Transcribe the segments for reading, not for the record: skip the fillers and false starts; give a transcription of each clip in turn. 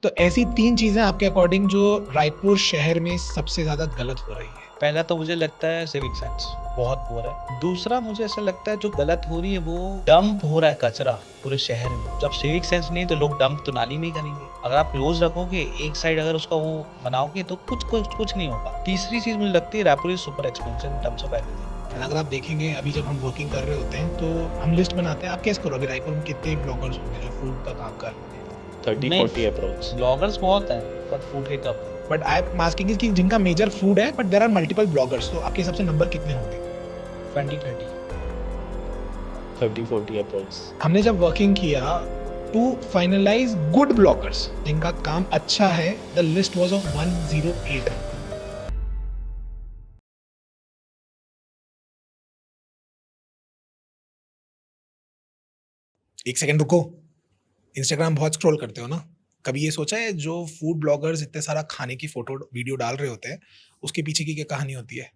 तो ऐसी 3 चीज़ें आपके अकॉर्डिंग जो रायपुर शहर में सबसे ज़्यादा गलत हो रही है। पहला तो मुझे लगता है सिविक सेंस बहुत पुअर है। दूसरा मुझे ऐसा लगता है जो गलत हो रही है वो डंप हो रहा है कचरा पूरे शहर में। जब सिविक सेंस नहीं तो लोग डंप तो नाली में ही करेंगे। अगर आप क्लोज रखोगे एक साइड अगर उसका वो बनाओगे तो कुछ नहीं होगा। तीसरी चीज मुझे लगती है Raipur is super expensive in terms of everything. अगर आप देखेंगे अभी जब हम वर्किंग कर रहे होते हैं तो हम लिस्ट बनाते हैं। आप कैसे करोगे रायपुर में कितने ब्लॉगर्स होंगे जो फूड का काम कर रहे हैं? 30-40 अप्रोच। ब्लॉगर्स बहुत हैं पर फूड के कम। बट आई एम आस्किंग कि जिनका मेजर फूड है but there are multiple bloggers, तो आपके हिसाब से नंबर कितने होंगे? 20-30 30-40 अप्रोच। हमने जब वर्किंग किया टू फाइनलाइज गुड ब्लॉगर्स जिनका काम अच्छा है, द लिस्ट वाज ऑफ 108। एक सेकंड रुको, इंस्टाग्राम बहुत स्क्रॉल करते हो ना? कभी ये सोचा है जो फूड ब्लॉगर्स इतने सारा खाने की फोटो वीडियो डाल रहे होते हैं उसके पीछे की क्या कहानी होती है?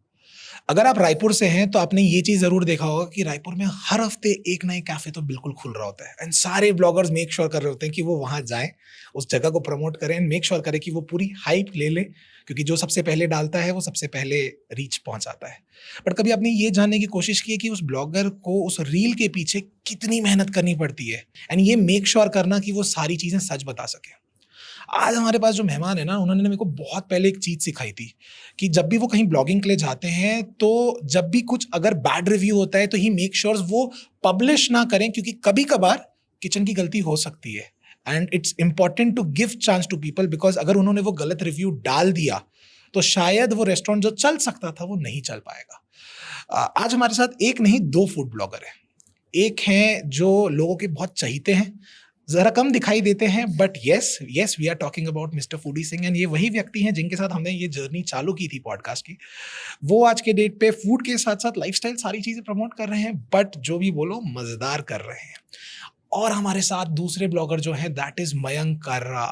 अगर आप रायपुर से हैं तो आपने ये चीज जरूर देखा होगा कि रायपुर में हर हफ्ते एक नए कैफे तो बिल्कुल खुल रहा होता है एंड सारे ब्लॉगर्स मेक श्योर कर रहे होते हैं कि वो वहां जाएं, उस जगह को प्रमोट करें एंड मेक श्योर करें कि वो पूरी हाइप ले ले, क्योंकि जो सबसे पहले डालता है वो सबसे पहले रीच पहुंचाता है। बट कभी आपने ये जानने की कोशिश की है कि उस ब्लॉगर को उस रील के पीछे कितनी मेहनत करनी पड़ती है एंड ये मेक श्योर करना कि वो सारी चीजें सच बता सके? आज हमारे पास जो मेहमान है ना, उन्होंने मेरे को बहुत पहले एक चीज सिखाई थी कि जब भी वो कहीं ब्लॉगिंग के लिए जाते हैं तो जब भी कुछ अगर बैड रिव्यू होता है तो ही मेक श्योर वो पब्लिश ना करें, क्योंकि कभी कभार किचन की गलती हो सकती है and it's important to give chance to people, because अगर उन्होंने वो गलत रिव्यू डाल दिया तो शायद वो रेस्टोरेंट जो चल सकता था वो नहीं चल पाएगा। आज हमारे साथ एक नहीं 2 फूड ब्लॉगर हैं। एक हैं जो लोगों के बहुत चहीते हैं, जरा कम दिखाई देते हैं, but yes we are talking about mister foodie Singh and ये वही व्यक्ति हैं जिनके साथ हमने ये जर्नी चालू की थी पॉडकास्ट की। वो आज के डेट पे फूड के साथ साथ लाइफस्टाइल सारी चीजें प्रमोट कर रहे हैं, बट जो भी बोलो मजेदार कर रहे हैं। और हमारे साथ दूसरे ब्लॉगर जो हैं that is Mayank Karra.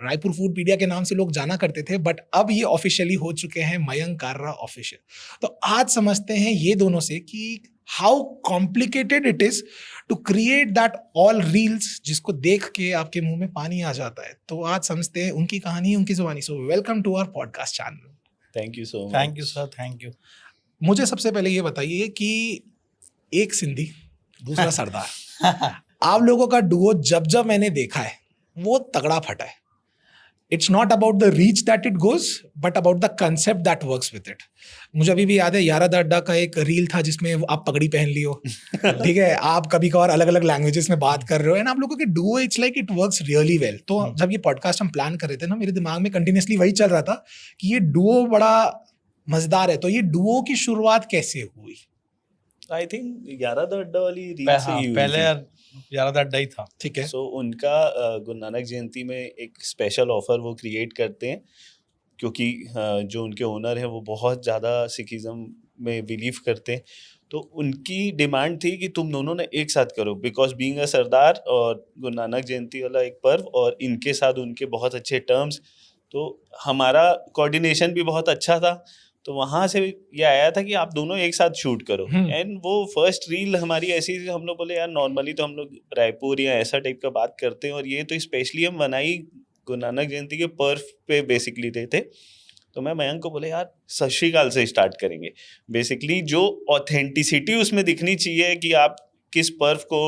Raipur Foodpedia के नाम से लोग जाना करते थे बट अब ये ऑफिशियली हो चुके हैं मयंक कार्रा ऑफिशियल। तो आज समझते हैं ये दोनों से कि how complicated it is to create that all reels जिसको देख के आपके मुंह में पानी आ जाता है। तो आज समझते हैं उनकी कहानी, उनकी जुबानी। So welcome to our podcast channel. Thank you so much. Thank you sir, thank you. मुझे सबसे पहले ये बताइए कि एक सिंधी दूसरा सरदार, आप लोगों का डुओ जब जब मैंने देखा है वो तगड़ा फटा है। It's not about the reach that it goes but about the concept that works with it. मुझे अभी भी याद है यारा अड्डा का एक रील था जिसमें आप पगड़ी पहन लियो, ठीक है, आप कभी कभार अलग अलग लैंग्वेजेस में बात कर रहे हो एंड आप लोगों के Duo it's like it works really well. तो जब ये पॉडकास्ट हम प्लान कर रहे थे ना, मेरे दिमाग में कंटिन्यूसली वही चल रहा था कि ये डुओ बड़ा मजेदार है। तो ये डुओ की शुरुआत कैसे हुई? आई थिंक यारा द अड्डा वाली रील से ही हुई पहले थी। यार अड्डा ही था। ठीक है। सो उनका गुरु नानक जयंती में एक स्पेशल ऑफर वो क्रिएट करते हैं, क्योंकि जो उनके ओनर है वो बहुत ज़्यादा सिखिज़म में बिलीव करते हैं। तो उनकी डिमांड थी कि तुम दोनों ने एक साथ करो, बिकॉज बीइंग अ सरदार और गुरु नानक जयंती वाला एक पर्व और इनके साथ उनके बहुत अच्छे टर्म्स, तो हमारा कोऑर्डिनेशन भी बहुत अच्छा था। तो वहाँ से ये आया था कि आप दोनों एक साथ शूट करो। एंड वो फर्स्ट रील हमारी ऐसी थी, हम लोग बोले यार नॉर्मली तो हम लोग रायपुर या ऐसा टाइप का बात करते हैं और ये तो स्पेशली हम बनाई गुरु नानक जयंती के पर्व पे बेसिकली थे। तो मैं मयंक को बोले यार सत श्री अकाल से स्टार्ट करेंगे। बेसिकली जो ऑथेंटिसिटी उसमें दिखनी चाहिए कि आप किस पर्व को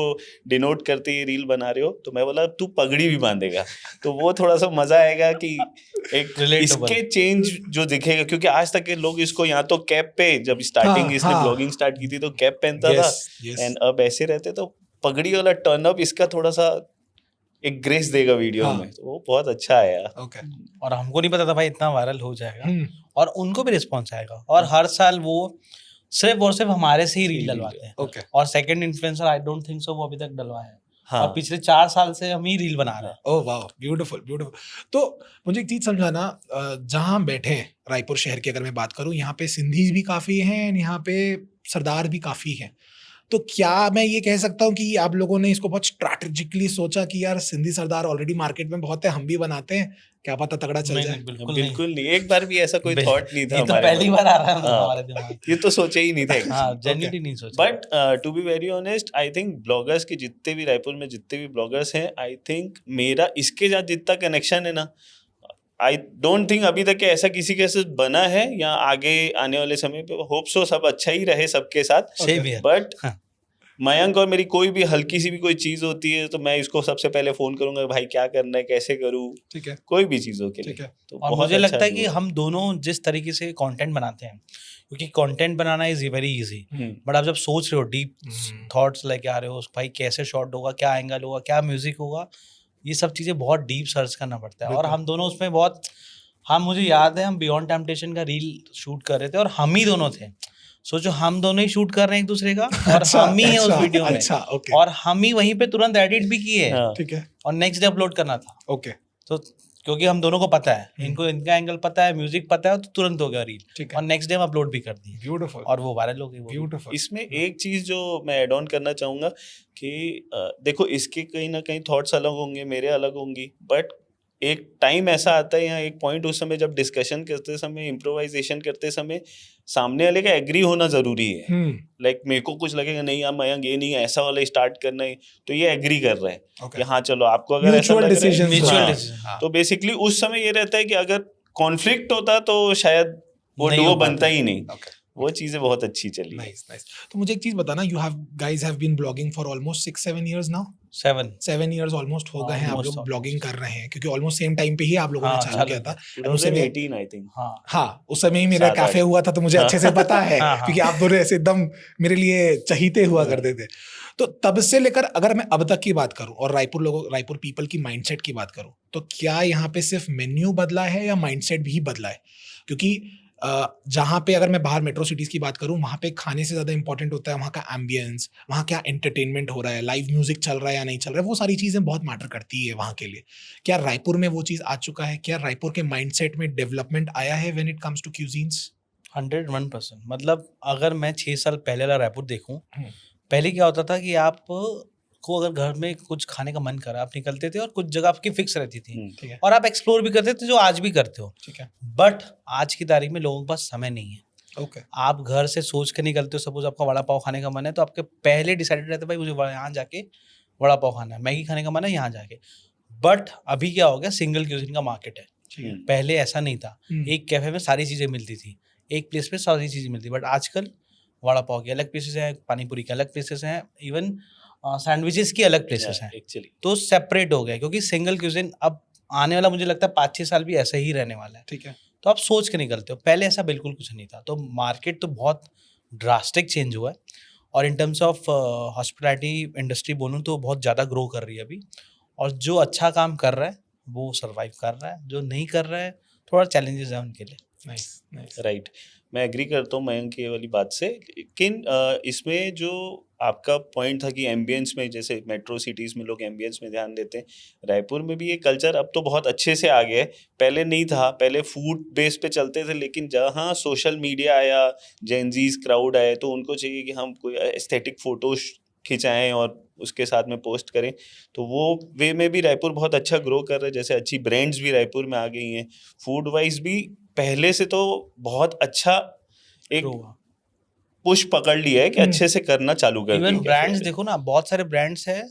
डिनोट करते ये रील बना रहे हो। तो मैं बोला तू पगड़ी भी बांधेगा तो वो थोड़ा सा मजा आएगा कि एक इसके चेंज जो दिखेगा, क्योंकि आज तक के लोग इसको यहाँ तो कैप पे, जब स्टार्टिंग इसने ब्लॉगिंग स्टार्ट की थी तो कैप पहनता था एंड अब ऐसे रहते, तो पगड़ी वाला टर्न अप इसका थोड़ा सा एक ग्रेस देगा वीडियो में। तो वो बहुत अच्छा आया। और हमको नहीं पता था भाई इतना वायरल हो जाएगा और उनको भी रिस्पॉन्स आएगा। और हर साल वो सिर्फ और सिर्फ हमारे से ही रील डलवाते हैं। और second influencer I don't think so वो अभी तक डलवाया है। हाँ। और पिछले 4 साल से हम ही रील बना रहे हैं। ओह वाह, ब्यूटीफुल ब्यूटीफुल। तो मुझे एक चीज समझाना, जहाँ हम बैठे हैं रायपुर शहर की अगर मैं बात करूँ, यहाँ पे सिंधी भी काफी हैं, यहाँ पे सरदार भी काफी हैं। तो क्या मैं ये कह सकता हूँ कि आप लोगों ने इसको बहुत स्ट्रैटेजिकली सोचा कि यार सिंधी सरदार ऑलरेडी मार्केट में बहुत है, हम भी बनाते हैं, क्या पता तगड़ा चल नहीं जाए? नहीं बिल्कुल नहीं, बिल्कुल नहीं, एक बार भी ऐसा कोई बिल- थॉट नहीं था ये तो हमारे पहली मन बार आ रहा है हाँ, हमारे दिमाग में। ये तो सोचा ही नहीं था हाँ एक्चुअली। जेन्युइनली नहीं सोचा। But to be very honest, I think bloggers के जितने भी रायपुर में जितने भी ब्लॉगर्स हैं, आई थिंक मेरा इसके साथ जितना कनेक्शन है ना, आई डोंट थिंक अभी तक के ऐसा किसी के साथ बना है या आगे आने वाले समय पे। होप सो सब अच्छा ही रहे सबके साथ। Same here. बट हाँ। मयंक और मेरी कोई भी हल्की सी भी कोई चीज होती है तो मैं इसको सबसे पहले फोन करूंगा, भाई क्या करना है, कैसे करूँ, ठीक है, कोई भी चीजों के ठीक लिए। है। तो और बहुत मुझे अच्छा लगता है कि हुआ। हम दोनों जिस तरीके से कंटेंट बनाते हैं, क्योंकि content banana is very easy, but आप जब सोच रहे हो डीप थॉट्स लेके आ रहे हो, भाई कैसे शॉट होगा, क्या एंगल होगा, क्या म्यूजिक होगा, ये सब चीज़ें बहुत डीप सर्च करना पड़ता है। और बिल्कुल। हम दोनों उसमें बहुत, हम मुझे याद है हम बियॉन्ड टेम्पटेशन का रील शूट कर रहे थे और हम ही दोनों थे। सोचो हम दोनों ही शूट कर रहे हैं एक दूसरे का और अच्छा, हम ही हैं उस अच्छा, वीडियो में, अच्छा, ओके, और हम ही वहीं पे तुरंत एडिट भी किए हैं हाँ। ठीक है, और नेक्स्ट डे अपलोड करना था। ओके, तो क्योंकि हम दोनों को पता है, इनको इनका एंगल पता है, म्यूजिक पता है, तो तुरंत हो गया रील ठीक है, और नेक्स्ट डे हम अपलोड भी कर दिए ब्यूटीफुल, और वो वायरल हो गई। वो भी। ब्यूटीफुल। इसमें एक चीज जो मैं ऐड ऑन करना चाहूंगा कि देखो इसके कहीं ना कहीं थॉट्स अलग होंगे, मेरे अलग होंगी, बट एक टाइम ऐसा आता है या एक पॉइंट उस समय जब डिस्कशन करते समय, इम्प्रोवाइजेशन करते समय सामने वाले का एग्री होना जरूरी है। लाइक मेरे को कुछ लगेगा नहीं यार मयंक ये नहीं ऐसा वाला स्टार्ट करना है, तो ये एग्री कर रहे हैं ओके, कि हाँ चलो आपको अगर ऐसा म्यूचुअल लग रहा है डिसीजन, Mutual हाँ, decision, हाँ। तो बेसिकली उस समय ये रहता है कि अगर कॉन्फ्लिक्ट होता तो शायद वो नहीं डुओ हो पाता। बनता ही नहीं। ओके, वो चीजें बहुत अच्छी चली। Nice, nice. तो मुझे एक चीज बताना, you have guys have been blogging for almost 6-7 years now. 7 7 years almost हो गए हैं आप Almost, लोग ब्लॉगिंग कर रहे हैं, क्योंकि ऑलमोस्ट सेम टाइम पे ही आप लोगों ने हाँ, चालू किया चालू था। उस समय 2018 आई थिंक। हाँ हाँ, उस समय ही मेरा 7-8 कैफे हुआ था, तो मुझे हाँ। अच्छे से पता है हाँ, हाँ। क्योंकि आप दोनों ऐसे एकदम मेरे लिए चहीते हुआ हाँ। करते थे। तो तब से लेकर अगर मैं अब तक की बात करूं और रायपुर पीपल की माइंडसेट की बात करूं, तो क्या यहाँ पे सिर्फ मेन्यू बदला है या माइंडसेट भी बदला है? क्योंकि जहाँ पे अगर मैं बाहर मेट्रो सिटीज की बात करूं, वहाँ पे खाने से ज्यादा इंपॉर्टेंट होता है वहाँ का एम्बियंस, वहाँ क्या एंटरटेनमेंट हो रहा है, लाइव म्यूजिक चल रहा है या नहीं चल रहा है, वो सारी चीजें बहुत मैटर करती है वहाँ के लिए। क्या रायपुर में वो चीज आ चुका है? क्या रायपुर के माइंडसेट में डेवलपमेंट आया है when it comes to cuisines? 101%। मतलब अगर मैं 6 साल पहले वाला रायपुर देखूं, हम्म। पहले क्या होता था कि आप को अगर घर में कुछ खाने का मन करा, आप निकलते थे और कुछ जगह आपकी फिक्स रहती थी ठीक है, और आप एक्सप्लोर भी करते थे, जो आज भी करते हो। ठीक है, बट आज की तारीख में लोगों के पास समय नहीं है। ओके, आप घर से सोच के निकलते हो, सपोज आपका वड़ा पाव खाने का मन है, तो आपके पहले डिसाइडेड रहता है भाई मुझे यहाँ जाके वड़ा पाव खाना है, मैगी खाने का मन है यहाँ जाके। बट अभी क्या हो गया, सिंगल क्यूजिन का मार्केट है। ठीक है, पहले ऐसा नहीं था, हम्म, एक कैफे में सारी चीज़ें मिलती थी, एक प्लेस पे सारी चीज़ें मिलती, बट आजकल वड़ा पाव की अलग प्लेसेस हैं, पानी पूरी के अलग प्लेसेस हैं, इवन सैंडविचेस की अलग प्लेसेस हैं। एक्चुअली तो सेपरेट हो गए, क्योंकि सिंगल क्यूजिन अब आने वाला मुझे लगता है 5-6 साल भी ऐसा ही रहने वाला है। ठीक है, तो आप सोच के निकलते हो, पहले ऐसा बिल्कुल कुछ नहीं था। तो मार्केट तो बहुत ड्रास्टिक चेंज हुआ है, और in terms of hospitality industry बोलूँ तो बहुत ज़्यादा ग्रो कर रही है अभी, और जो अच्छा काम कर रहा है वो सर्वाइव कर रहा है, जो नहीं कर रहा है थोड़ा चैलेंजेस है उनके लिए। नाइस, नाइस, राइट, मैं एग्री करता हूँ मयंक ये वाली बात से। लेकिन इसमें जो आपका पॉइंट था कि एम्बियंस में, जैसे मेट्रो सिटीज़ में लोग एम्बियंस में ध्यान देते हैं, रायपुर में भी ये कल्चर अब तो बहुत अच्छे से आ गया है। पहले नहीं था, पहले फूड बेस पे चलते थे, लेकिन जहाँ सोशल मीडिया आया, जेनजीज क्राउड आए, तो उनको चाहिए कि हम कोई एस्थेटिक फोटोज खिंचाएं और उसके साथ में पोस्ट करें। तो वो वे में भी रायपुर बहुत अच्छा ग्रो कर रहा है। जैसे अच्छी ब्रांड्स भी रायपुर में आ गई हैं, फूड वाइज भी पहले से तो बहुत अच्छा एक पुश पकड़ लिया है कि अच्छे से करना चालू कर दिया। इवन ब्रांड्स देखो ना, बहुत सारे ब्रांड्स हैं,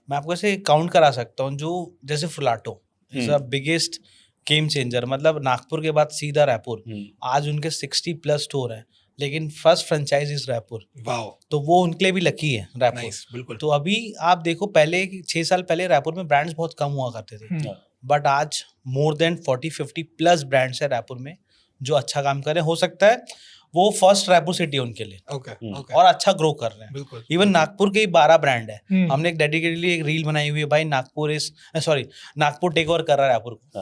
मैं आपको ऐसे काउंट करा सकता हूँ, जो जैसे Flato is the biggest game changer. मतलब नागपुर के बाद सीधा रायपुर, आज उनके 60+ स्टोर हैं, लेकिन first franchise is Raipur. Wow, तो वो उनके लिए भी लकी है रायपुर। नाइस, बिल्कुल। तो अभी आप देखो, पहले 6 साल पहले रायपुर में ब्रांड्स बहुत कम हुआ करते थे, बट आज मोर देन 40-50+ ब्रांड्स है रायपुर में जो अच्छा काम कर रहे हैं। हो सकता है वो फर्स्ट रायपुर सिटी है उनके लिए, ओके, ओके, और अच्छा ग्रो कर रहे हैं। बिल्कुल। इवन नागपुर के ही 12 ब्रांड है। हमने एक डेडिकेटली एक रील बनाई हुई है, भाई नागपुर टेक ओवर कर रहा है रायपुर को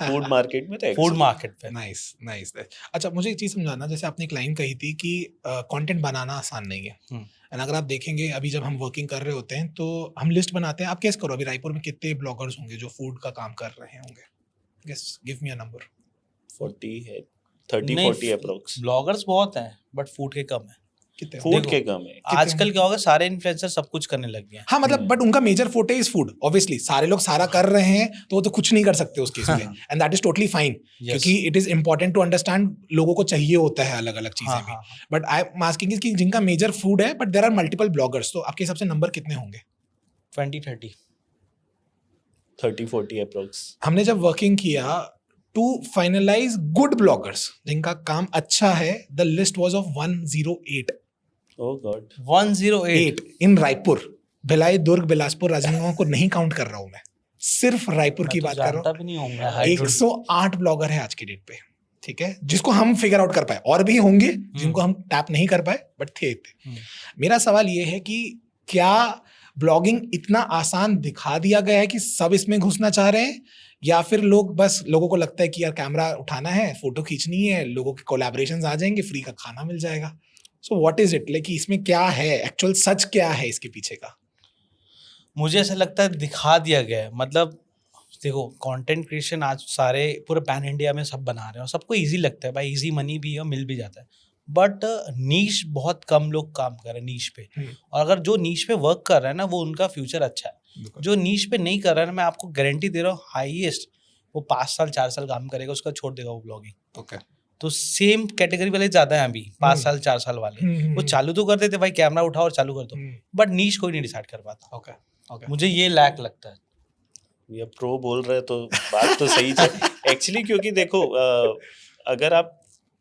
फूड मार्केट में, तो फूड मार्केट पे। Nice, nice. अच्छा, मुझे एक चीज समझाना, जैसे आपने एक लाइन कही थी कि कंटेंट बनाना आसान नहीं है, एंड अगर आप देखेंगे अभी जब हम वर्किंग कर रहे होते हैं तो हम लिस्ट बनाते हैं। आप कैसे करो, अभी रायपुर में कितने ब्लॉगर्स होंगे जो फूड का काम कर रहे होंगे? Guess, give me a number. 40 है, 30-40 अप्रोक्स। ब्लॉगर्स बहुत हैं, बट फूड के कम है। कितने फूड देखो, के कम है। आजकल क्या होगा, सारे इन्फ्लुएंसर सब कुछ करने लग गए हैं। हाँ मतलब बट उनका मेजर फोटे इज फूड ऑब्वियसली, सारे लोग सारा कर रहे हैं तो वो तो कुछ नहीं कर सकते उस केस में, and that is totally fine, क्योंकि it is important to understand लोगों को चाहिए होता है अलग अलग चीजें भी, बट आई एम आस्किंग कि जिनका मेजर फूड है but there are multiple bloggers, तो आपके हिसाब से नंबर कितने होंगे? 20-30 30-40 अप्रोक्स। हमने जब वर्किंग किया टू फाइनलाइज गुड ब्लॉगर्स जिनका काम अच्छा है, the list was of 108 oh God 108 इन रायपुर, भिलाई, दुर्ग, बिलासपुर, राजनांदगांव को नहीं काउंट कर रहा हूं मैं, सिर्फ रायपुर की बात कर रहा जानता हूँ। भी नहीं होऊंगा। 108 ब्लॉगर है आज की डेट पे, ठीक है, जिसको हम फिगर आउट कर पाए, और भी होंगे जिनको हम टैप नहीं कर पाए बट थे। मेरा सवाल ये है कि क्या ब्लॉगिंग इतना आसान दिखा दिया गया है कि सब इसमें घुसना चाह रहे हैं, या फिर लोगों को लगता है कि यार कैमरा उठाना है, फोटो खींचनी है, लोगों के कोलैबोरेशंस आ जाएंगे, फ्री का खाना मिल जाएगा। So what is it, like इसमें क्या है, एक्चुअल सच क्या है इसके पीछे का? मुझे ऐसा लगता है दिखा दिया गया है। मतलब देखो, कंटेंट क्रिएशन आज सारे पूरे पैन इंडिया में सब बना रहे हैं और सबको इजी लगता है भाई, इजी मनी भी है, मिल भी जाता है, बट नीश बहुत कम लोग काम कर रहे हैं नीश पे। और अगर जो नीश पे वर्क कर रहा है ना, वो उनका फ्यूचर अच्छा है। जो नीश पे नहीं कर रहा है ना, मैं आपको गारंटी दे रहा हूँ, हाईएस्ट वो 5 साल 4 साल काम करेगा, उसका छोड़ देगा वो ब्लॉगिंग। ओके, तो सेम कैटेगरी वाले ज्यादा हैं अभी 5 साल 4 साल वाले, वो चालू तो कर देते भाई, कैमरा उठाओ और चालू कर दो, बट नीश कोई नहीं डिसाइड कर पाता। ओके, मुझे ये लैक लगता है। ये प्रो बोल रहे तो बात तो सही है एक्चुअली, क्योंकि देखो अगर आप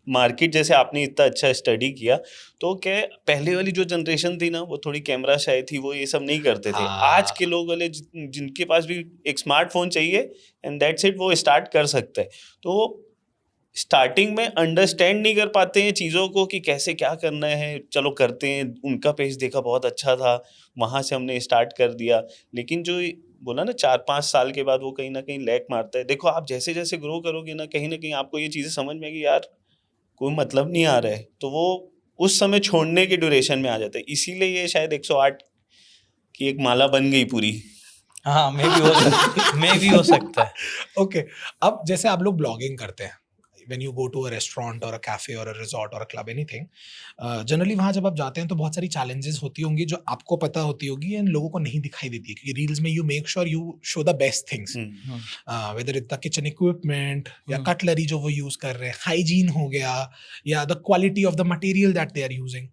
मार्केट, जैसे आपने इतना अच्छा स्टडी किया, तो क्या पहले वाली जो जनरेशन थी ना, वो थोड़ी कैमरा शाय थी, वो ये सब नहीं करते थे। आज के लोग वाले जिनके पास भी एक स्मार्टफोन चाहिए एंड दैट्स इट, वो स्टार्ट कर सकता है। तो स्टार्टिंग में अंडरस्टैंड नहीं कर पाते हैं चीज़ों को कि कैसे क्या करना है, चलो करते हैं, उनका पेज देखा बहुत अच्छा था, वहाँ से हमने स्टार्ट कर दिया। लेकिन जो बोला ना 4-5 साल के बाद वो कहीं ना कहीं लैक मारता है। देखो आप जैसे जैसे ग्रो करोगे ना कहीं आपको ये चीज़ें समझ में आएगी, यार कोई मतलब नहीं आ रहा है, तो वो उस समय छोड़ने की ड्यूरेशन में आ जाता है। इसीलिए ये शायद 108 की एक माला बन गई पूरी। हाँ, मे भी हो सकता है। ओके, अब जैसे आप लोग ब्लॉगिंग करते हैं, when you go to a restaurant or a cafe or a resort or a club, anything, generally वहाँ जब आप जाते हैं तो बहुत सारी challenges होती होंगी जो आपको पता होती होगी एंड लोगों को नहीं दिखाई देती है, क्योंकि रील्स में you make sure you show the best things, whether it's the kitchen equipment या cutlery जो वो यूज कर रहे हैं, hygiene हो गया, या the quality of the material that they are using।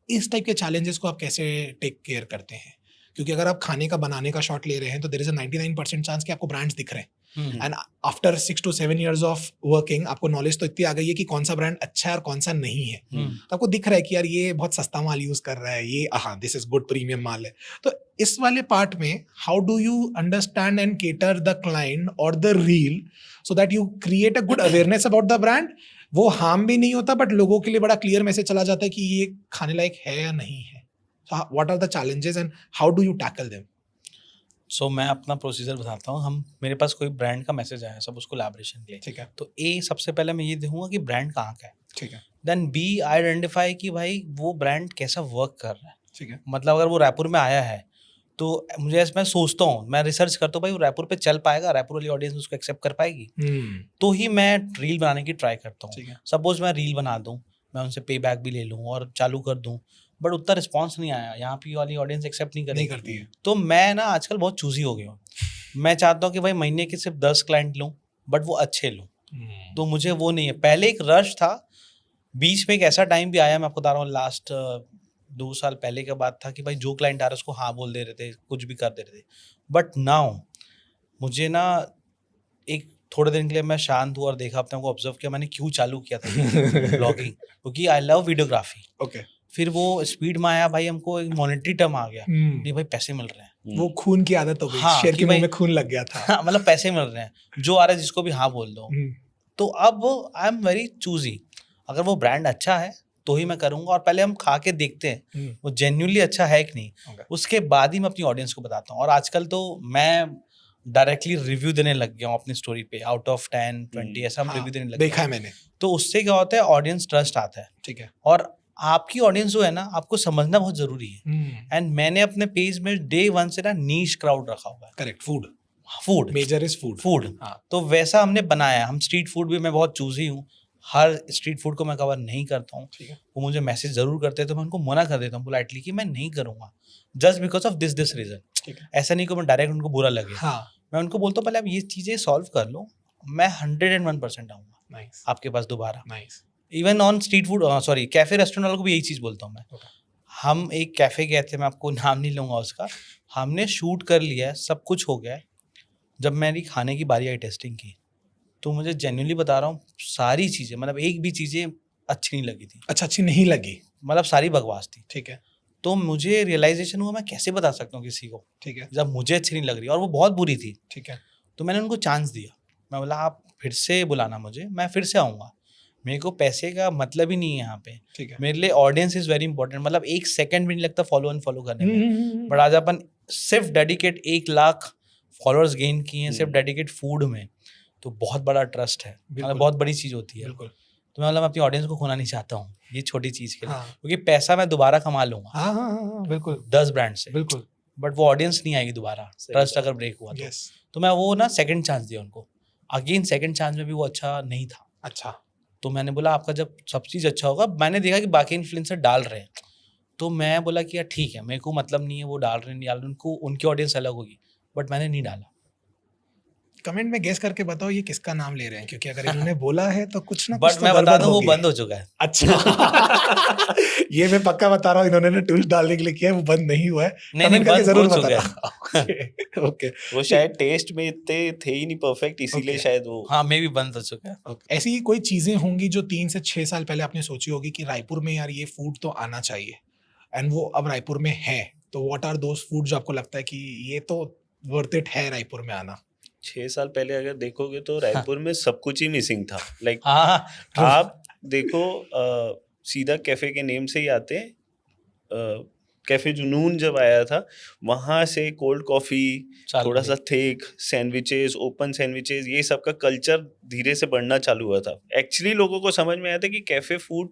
इस टाइप के challenges को आप कैसे टेक केयर करते हैं? क्योंकि अगर आप खाने का बनाने का शॉट ले रहे हैं तो देयर इज अ 99% चांस कि आपको ब्रांड्स दिख रहे हैं, and after 6 to 7 years of working आपको नॉलेज तो इतनी आ गई है कि कौन सा ब्रांड अच्छा है और कौन सा नहीं है। तो आपको दिख रहा है कि यार ये बहुत सस्ता माल यूज कर रहा है, ये हाँ दिस इज गुड प्रीमियम माल है। तो इस वाले पार्ट में how do you understand and cater the client और the reel so that you create a good awareness about the brand? वो हार्म भी नहीं होता बट लोगों के लिए बड़ा क्लियर मैसेज चला जाता है कि ये खाने लायक है या नहीं है। So what are the challenges and how do you tackle them? सो मैं अपना प्रोसीजर बताता हूँ। मेरे पास कोई ब्रांड का मैसेज आया, सब उसको कोलैबोरेशन के लिए, ठीक है, तो सबसे पहले मैं ये देखूंगा कि ब्रांड कहाँ का है, ठीक है, देन बी आइडेंटिफाई कि भाई वो ब्रांड कैसा वर्क कर रहा है। ठीक है, मतलब अगर वो रायपुर में आया है तो मैं सोचता हूँ, मैं रिसर्च करता हूँ भाई वो रायपुर पे चल पाएगा, रायपुर वाली ऑडियंस उसको एक्सेप्ट कर पाएगी, तो ही मैं रील बनाने की ट्राई करता हूँ। सपोज मैं रील बना दूँ, मैं उनसे पे बैक भी ले लूँ और चालू कर दूँ, बट उतना रिस्पॉन्स नहीं आया, यहाँ पे वाली ऑडियंस एक्सेप्ट नहीं करती है, तो मैं ना आजकल बहुत चूजी हो गया हूँ। मैं चाहता हूँ कि भाई महीने के सिर्फ 10 क्लाइंट लूँ बट वो अच्छे लूँ, तो मुझे वो नहीं है। पहले एक रश था, बीच में एक ऐसा टाइम भी आया, मैं आपको बता रहा हूँ लास्ट 2 साल पहले के बाद था कि भाई जो क्लाइंट आ रहा है उसको हाँ बोल दे रहे थे, कुछ भी कर दे रहे थे। बट नाउ मुझे ना एक थोड़े दिन के लिए मैं शांत हुआ और देखा, अपने को ऑब्जर्व किया मैंने क्यों चालू किया था ब्लॉगिंग, क्योंकि आई लव वीडियोग्राफी। ओके, फिर वो स्पीड में आया भाई, हमको एक मॉनेटरी टर्म आ गया, नहीं भाई पैसे मिल रहे हैं, वो खून की आदत हो गई, हाँ, शेर के भाई मुंह में खून लग गया था। मतलब पैसे मिल रहे हैं, जो आ रहा है जिसको भी हाँ बोल दो। तो अब आई एम वेरी चूजी, अगर वो ब्रांड अच्छा है तो ही मैं करूंगा, और पहले हम खा के देखते हैं वो जेन्युइनली अच्छा है कि नहीं, उसके बाद ही मैं अपनी ऑडियंस को बताता हूँ। और आजकल तो मैं डायरेक्टली रिव्यू देने लग गया हूँ अपनी स्टोरी पे, आउट ऑफ 10, 20 ऐसा हम रिव्यू देने लग गए, देखा है मैंने। तो उससे क्या होता है, ऑडियंस ट्रस्ट आता है, ठीक है, और आपकी ऑडियंस जो है ना, आपको समझना बहुत जरूरी है। एंड मैंने अपने पेज में डे 1 से ना नीश क्राउड रखा हुआ है। Correct, food food major is food. Food, तो वैसा हमने बनाया। हम स्ट्रीट फूड भी मैं बहुत चूजी हूँ, हर स्ट्रीट फूड को मैं कवर नहीं करता हूँ। ठीक है। वो मुझे मैसेज ज़रूर करते हैं तो मैं उनको मना कर देता हूँ पोलाइटली कि मैं नहीं करूँगा, just because of this reason. ठीक है। ऐसा नहीं कि मैं डायरेक्ट उनको बुरा लगे, हाँ, मैं उनको बोलता हूँ पहले आप ये चीज़ें सॉल्व कर लो, मैं 101% आऊँगा नाइस, आपके पास दोबारा। Nice. Even on street food, sorry cafe restaurant वालों को भी यही चीज़ बोलता हूँ मैं। Okay. हम एक कैफ़े गए थे, मैं आपको नाम नहीं लूँगा उसका, हमने शूट कर लिया है, सब कुछ हो गया है। जब मेरी खाने की बारी आई टेस्टिंग की, तो मुझे जेन्युइनली बता रहा हूँ, सारी चीज़ें मतलब एक भी चीज़ें अच्छी नहीं लगी थी, अच्छा, अच्छी नहीं लगी। मतलब सारी बकवास थी। ठीक है, तो मुझे रियलाइजेशन हुआ मैं कैसे बता सकता हूँ किसी को ठीक है, जब मुझे अच्छी नहीं लग रही और वो बहुत बुरी थी। ठीक है। तो मैंने उनको चांस दिया, मैं बोला आप फिर से बुलाना मुझे, मैं फिर से आऊँगा, मेरे को पैसे का मतलब ही नहीं है यहाँ पे, ठीक है। मेरे लिए ऑडियंस इज़ वेरी इंपॉर्टेंट। मतलब 1 सेकंड भी नहीं लगता फॉलो अनफॉलो करने में, बट आज अपन सिर्फ डेडिकेट 1 लाख फॉलोअर्स गेन किए हैं सिर्फ डेडिकेट फूड में, तो बहुत बड़ा ट्रस्ट है, मतलब बिल्कुल। बहुत बड़ी चीज़ होती है। बिल्कुल। तो मैं अपनी ऑडियंस को खोना नहीं चाहता हूँ ये छोटी चीज़ के लिए, हाँ, क्योंकि पैसा मैं दोबारा कमा लूँगा हाँ, हाँ, हाँ, हाँ, बिल्कुल, 10 ब्रांड से, बिल्कुल। बट वो ऑडियंस नहीं आएगी दोबारा, सही ट्रस्ट बात। अगर ब्रेक हुआ तो। यस, तो मैं वो ना सेकंड चांस दिया उनको, अगेन सेकंड चांस में भी वो अच्छा नहीं था। अच्छा, तो मैंने बोला आपका जब सब चीज़ अच्छा होगा, मैंने देखा कि बाकी इन्फ्लुएंसर डाल रहे हैं, तो मैं बोला कि यार ठीक है, मेरे को मतलब नहीं है वो डाल रहे हैं नहीं डाल रहे, उनको उनकी ऑडियंस अलग होगी, बट मैंने नहीं डाला। कमेंट में गेस करके बताओ ये किसका नाम ले रहे हैं, क्योंकि अगर इन्होंने बोला है तो कुछ ना कुछ बट तो मैं बता गड़बड़ दूं वो होगी। बंद हो चुका है। अच्छा ये मैं पक्का बता रहा हूँ, इन्होंने ना ट्विस्ट डालने के लिए किया है, वो बंद नहीं हुआ है। नहीं कमेंट करके बंद जरूर हो चुका है। बताना। ओके, वो शायद टेस्ट में इतने थे ही नहीं परफेक्ट, इसीलिए Okay. शायद वो हाँ मे भी बंद हो चुका है। ओके। ऐसी कोई चीजें होंगी जो 3 से 6 साल पहले आपने सोची होगी कि रायपुर में यार ये फूड तो आना चाहिए, एंड वो अब रायपुर में है, तो व्हाट आर दोस फूड जो आपको लगता है कि ये तो वर्थ इट है रायपुर में आना? 6 साल पहले अगर देखोगे तो रायपुर में सब कुछ ही मिसिंग था। लाइक हाँ आप देखो सीधा कैफे के नेम से ही आते हैं, कैफे जुनून जब आया था वहाँ से कोल्ड कॉफ़ी, चालू थोड़ा हुई। सा थिक सैंडविचेस, ओपन सैंडविचेस, ये सब का कल्चर धीरे से बढ़ना चालू हुआ था। एक्चुअली लोगों को समझ में आया था कि कैफे फूड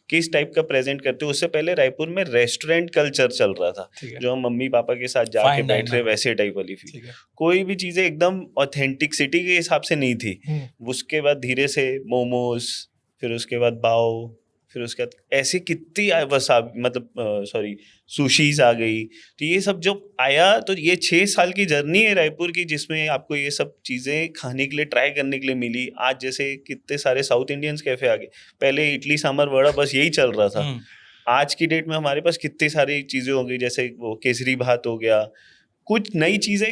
किस टाइप का प्रेजेंट करते हैं। उससे पहले रायपुर में रेस्टोरेंट कल्चर चल रहा था, ठीक है, जो हम मम्मी पापा के साथ जाके Fine बैठ रहे diner। वैसे टाइप वाली फील। ठीक है। कोई भी चीज़ें एकदम ऑथेंटिसिटी के हिसाब से नहीं थी। उसके बाद धीरे से मोमोज, फिर उसके बाद बाओ, फिर उसके बाद ऐसे कितनी मतलब सॉरी सुशीज आ गई। तो ये सब जब आया तो ये 6 साल की जर्नी है रायपुर की, जिसमें आपको ये सब चीज़ें खाने के लिए, ट्राई करने के लिए मिली। आज जैसे कितने सारे साउथ इंडियंस कैफे आ गए, पहले इडली सांभर वड़ा बस यही चल रहा था। आज की डेट में हमारे पास कितनी सारी चीज़ें हो गई, जैसे वो केसरी भात हो गया, कुछ नई चीज़ें